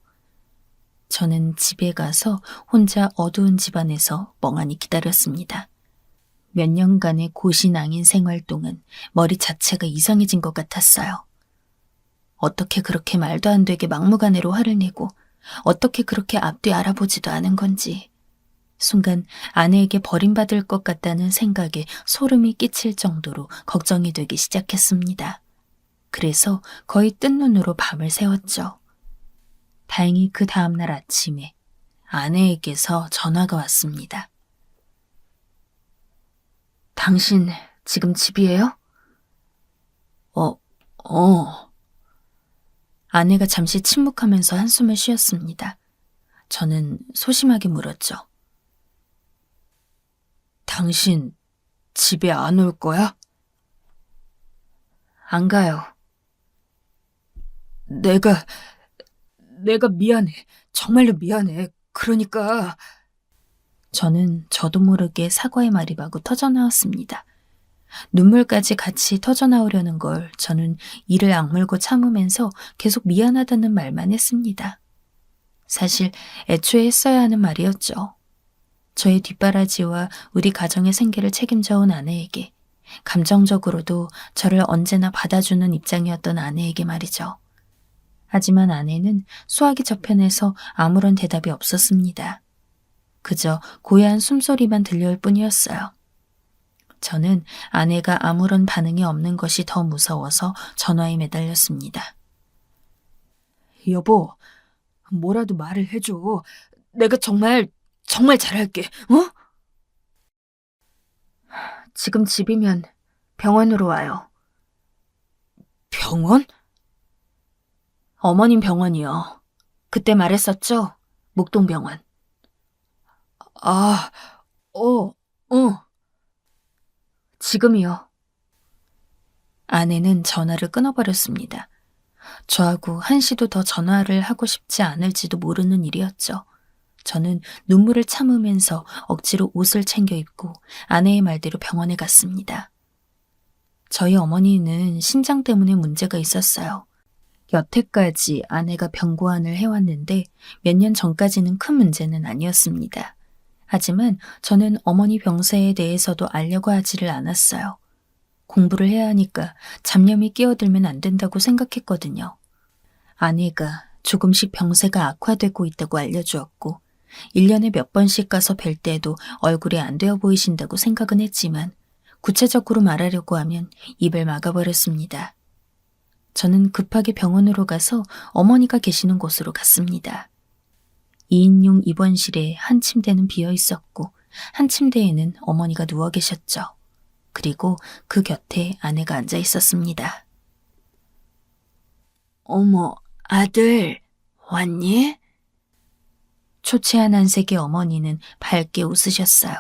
저는 집에 가서 혼자 어두운 집안에서 멍하니 기다렸습니다. 몇 년간의 고시낭인 생활 동안 머리 자체가 이상해진 것 같았어요. 어떻게 그렇게 말도 안 되게 막무가내로 화를 내고 어떻게 그렇게 앞뒤 알아보지도 않은 건지 순간 아내에게 버림받을 것 같다는 생각에 소름이 끼칠 정도로 걱정이 되기 시작했습니다. 그래서 거의 뜬 눈으로 밤을 새웠죠. 다행히 그 다음날 아침에 아내에게서 전화가 왔습니다. 당신 지금 집이에요? 아내가 잠시 침묵하면서 한숨을 쉬었습니다. 저는 소심하게 물었죠. 당신 집에 안 올 거야? 안 가요. 내가 미안해. 정말로 미안해. 그러니까. 저는 저도 모르게 사과의 말이 마구 터져나왔습니다. 눈물까지 같이 터져나오려는 걸 저는 이를 악물고 참으면서 계속 미안하다는 말만 했습니다. 사실 애초에 했어야 하는 말이었죠. 저의 뒷바라지와 우리 가정의 생계를 책임져온 아내에게, 감정적으로도 저를 언제나 받아주는 입장이었던 아내에게 말이죠. 하지만 아내는 수화기 저편에서 아무런 대답이 없었습니다. 그저 고요한 숨소리만 들려올 뿐이었어요. 저는 아내가 아무런 반응이 없는 것이 더 무서워서 전화에 매달렸습니다. 여보, 뭐라도 말을 해줘. 내가 정말 잘할게, 어? 지금 집이면 병원으로 와요. 병원? 어머님 병원이요. 그때 말했었죠? 목동병원. 지금이요. 아내는 전화를 끊어버렸습니다. 저하고 한시도 더 전화를 하고 싶지 않을지도 모르는 일이었죠. 저는 눈물을 참으면서 억지로 옷을 챙겨 입고 아내의 말대로 병원에 갔습니다. 저희 어머니는 신장 때문에 문제가 있었어요. 여태까지 아내가 병고안을 해왔는데 몇 년 전까지는 큰 문제는 아니었습니다. 하지만 저는 어머니 병세에 대해서도 알려고 하지를 않았어요. 공부를 해야 하니까 잡념이 끼어들면 안 된다고 생각했거든요. 아내가 조금씩 병세가 악화되고 있다고 알려주었고 1년에 몇 번씩 가서 뵐 때도 얼굴이 안 되어 보이신다고 생각은 했지만 구체적으로 말하려고 하면 입을 막아버렸습니다. 저는 급하게 병원으로 가서 어머니가 계시는 곳으로 갔습니다. 2인용 입원실에 한 침대는 비어 있었고 한 침대에는 어머니가 누워 계셨죠. 그리고 그 곁에 아내가 앉아 있었습니다. 어머, 아들, 왔니? 초췌한 안색의 어머니는 밝게 웃으셨어요.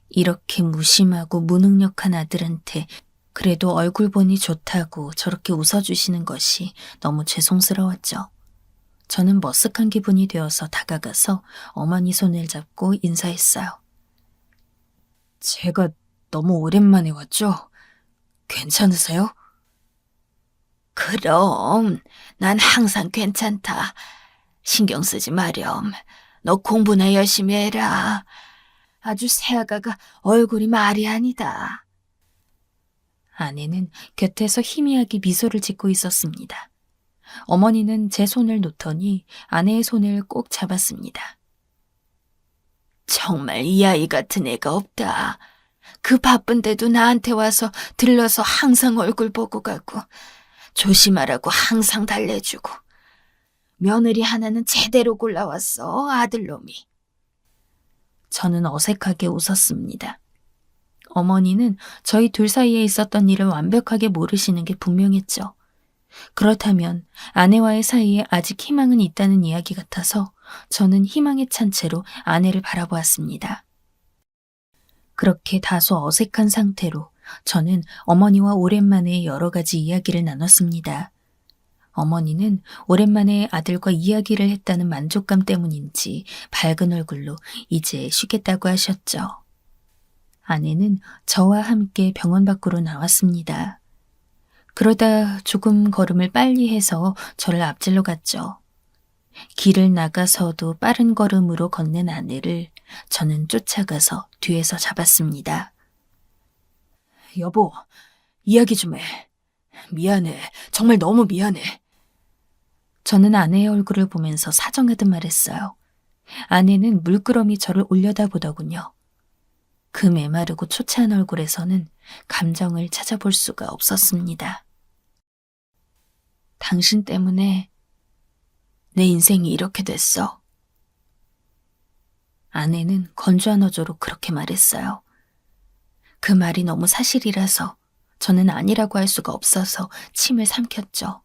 이렇게 무심하고 무능력한 아들한테 그래도 얼굴 보니 좋다고 저렇게 웃어주시는 것이 너무 죄송스러웠죠. 저는 머쓱한 기분이 되어서 다가가서 어머니 손을 잡고 인사했어요. 제가 너무 오랜만에 왔죠? 괜찮으세요? 그럼 난 항상 괜찮다. 신경 쓰지 마렴. 너 공부나 열심히 해라. 아주 새아가가 얼굴이 말이 아니다. 아내는 곁에서 희미하게 미소를 짓고 있었습니다. 어머니는 제 손을 놓더니 아내의 손을 꼭 잡았습니다. 정말 이 아이 같은 애가 없다. 그 바쁜데도 나한테 와서 들러서 항상 얼굴 보고 가고 조심하라고 항상 달래주고 며느리 하나는 제대로 골라왔어, 아들놈이. 저는 어색하게 웃었습니다. 어머니는 저희 둘 사이에 있었던 일을 완벽하게 모르시는 게 분명했죠. 그렇다면 아내와의 사이에 아직 희망은 있다는 이야기 같아서 저는 희망에 찬 채로 아내를 바라보았습니다. 그렇게 다소 어색한 상태로 저는 어머니와 오랜만에 여러 가지 이야기를 나눴습니다. 어머니는 오랜만에 아들과 이야기를 했다는 만족감 때문인지 밝은 얼굴로 이제 쉬겠다고 하셨죠. 아내는 저와 함께 병원 밖으로 나왔습니다. 그러다 조금 걸음을 빨리 해서 저를 앞질러 갔죠. 길을 나가서도 빠른 걸음으로 걷는 아내를 저는 쫓아가서 뒤에서 잡았습니다. 여보, 이야기 좀 해. 미안해. 정말 너무 미안해. 저는 아내의 얼굴을 보면서 사정하듯 말했어요. 아내는 물끄러미 저를 올려다보더군요. 그 메마르고 초췌한 얼굴에서는 감정을 찾아볼 수가 없었습니다. 당신 때문에 내 인생이 이렇게 됐어. 아내는 건조한 어조로 그렇게 말했어요. 그 말이 너무 사실이라서 저는 아니라고 할 수가 없어서 침을 삼켰죠.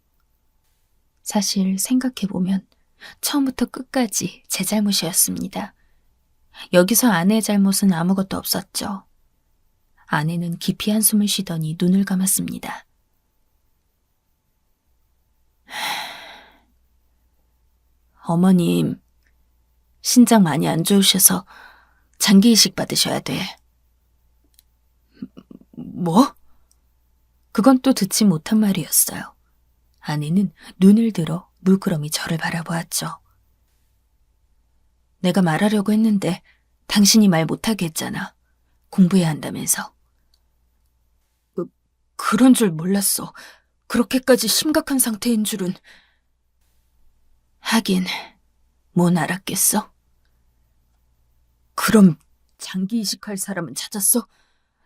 사실 생각해보면 처음부터 끝까지 제 잘못이었습니다. 여기서 아내의 잘못은 아무것도 없었죠. 아내는 깊이 한숨을 쉬더니 눈을 감았습니다. 어머님, 신장 많이 안 좋으셔서 장기 이식 받으셔야 돼. 뭐? 그건 또 듣지 못한 말이었어요. 아내는 눈을 들어 물끄러미 저를 바라보았죠. 내가 말하려고 했는데 당신이 말 못하게 했잖아. 공부해야 한다면서. 그런 줄 몰랐어. 그렇게까지 심각한 상태인 줄은. 하긴, 뭔 알았겠어? 그럼 장기 이식할 사람은 찾았어?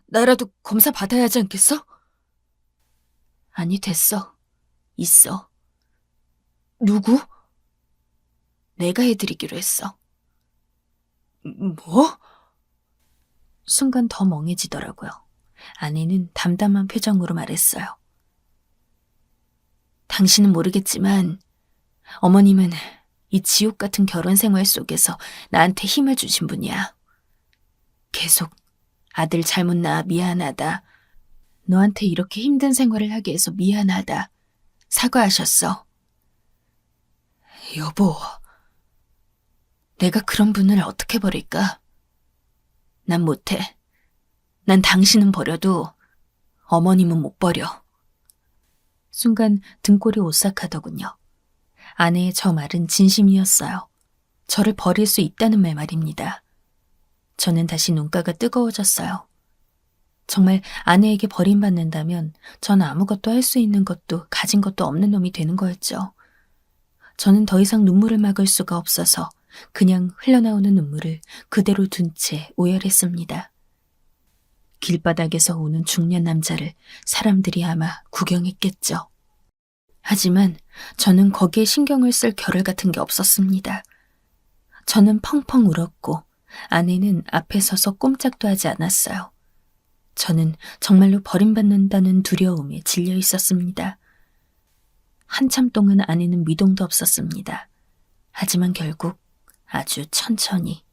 나라도 검사 받아야 하지 않겠어? 아니, 됐어. 있어. 누구? 내가 해드리기로 했어. 뭐? 순간 더 멍해지더라고요. 아내는 담담한 표정으로 말했어요. 당신은 모르겠지만 어머님은 이 지옥 같은 결혼 생활 속에서 나한테 힘을 주신 분이야. 계속 아들 잘못 낳아 미안하다. 너한테 이렇게 힘든 생활을 하게 해서 미안하다. 사과하셨어. 여보, 내가 그런 분을 어떻게 버릴까? 난 못해. 난 당신은 버려도 어머님은 못 버려. 순간 등골이 오싹하더군요. 아내의 저 말은 진심이었어요. 저를 버릴 수 있다는 말입니다. 저는 다시 눈가가 뜨거워졌어요. 정말 아내에게 버림받는다면 전 아무것도 할 수 있는 것도 가진 것도 없는 놈이 되는 거였죠. 저는 더 이상 눈물을 막을 수가 없어서 그냥 흘러나오는 눈물을 그대로 둔 채 오열했습니다. 길바닥에서 오는 중년 남자를 사람들이 아마 구경했겠죠. 하지만 저는 거기에 신경을 쓸 겨를 같은 게 없었습니다. 저는 펑펑 울었고 아내는 앞에 서서 꼼짝도 하지 않았어요. 저는 정말로 버림받는다는 두려움에 질려 있었습니다. 한참 동안 아내는 미동도 없었습니다. 하지만 결국 아주 천천히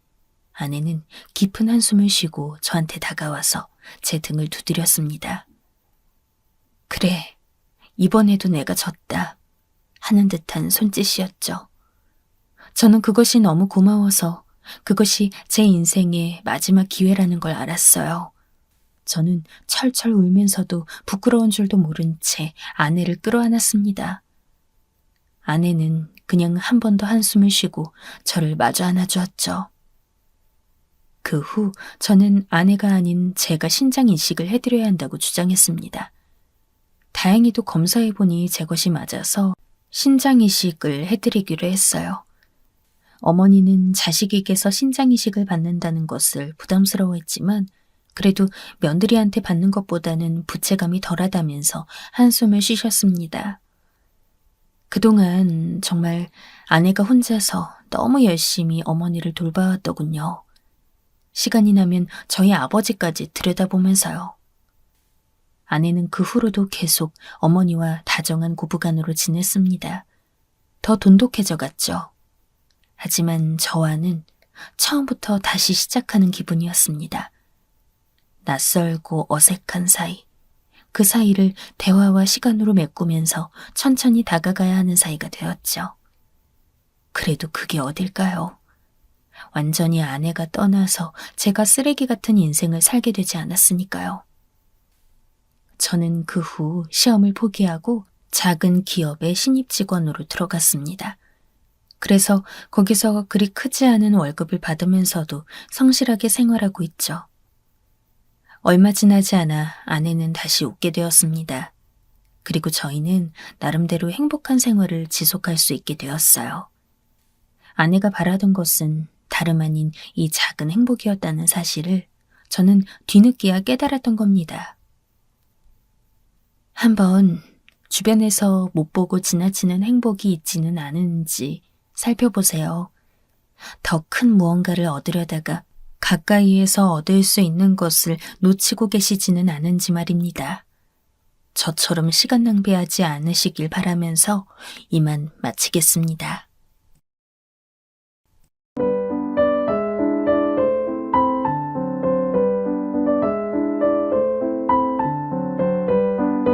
아내는 깊은 한숨을 쉬고 저한테 다가와서 제 등을 두드렸습니다. 그래, 이번에도 내가 졌다 하는 듯한 손짓이었죠. 저는 그것이 너무 고마워서 그것이 제 인생의 마지막 기회라는 걸 알았어요. 저는 철철 울면서도 부끄러운 줄도 모른 채 아내를 끌어안았습니다. 아내는 그냥 한 번 더 한숨을 쉬고 저를 마주 안아주었죠. 그 후 저는 아내가 아닌 제가 신장 이식을 해드려야 한다고 주장했습니다. 다행히도 검사해보니 제 것이 맞아서 신장 이식을 해드리기로 했어요. 어머니는 자식에게서 신장이식을 받는다는 것을 부담스러워했지만 그래도 며느리한테 받는 것보다는 부채감이 덜하다면서 한숨을 쉬셨습니다. 그동안 정말 아내가 혼자서 너무 열심히 어머니를 돌봐왔더군요. 시간이 나면 저희 아버지까지 들여다보면서요. 아내는 그 후로도 계속 어머니와 다정한 고부간으로 지냈습니다. 더 돈독해져 갔죠. 하지만 저와는 처음부터 다시 시작하는 기분이었습니다. 낯설고 어색한 사이, 그 사이를 대화와 시간으로 메꾸면서 천천히 다가가야 하는 사이가 되었죠. 그래도 그게 어딜까요? 완전히 아내가 떠나서 제가 쓰레기 같은 인생을 살게 되지 않았으니까요. 저는 그 후 시험을 포기하고 작은 기업의 신입 직원으로 들어갔습니다. 그래서 거기서 그리 크지 않은 월급을 받으면서도 성실하게 생활하고 있죠. 얼마 지나지 않아 아내는 다시 웃게 되었습니다. 그리고 저희는 나름대로 행복한 생활을 지속할 수 있게 되었어요. 아내가 바라던 것은 다름 아닌 이 작은 행복이었다는 사실을 저는 뒤늦게야 깨달았던 겁니다. 한번 주변에서 못 보고 지나치는 행복이 있지는 않은지 살펴보세요. 더 큰 무언가를 얻으려다가 가까이에서 얻을 수 있는 것을 놓치고 계시지는 않은지 말입니다. 저처럼 시간 낭비하지 않으시길 바라면서 이만 마치겠습니다.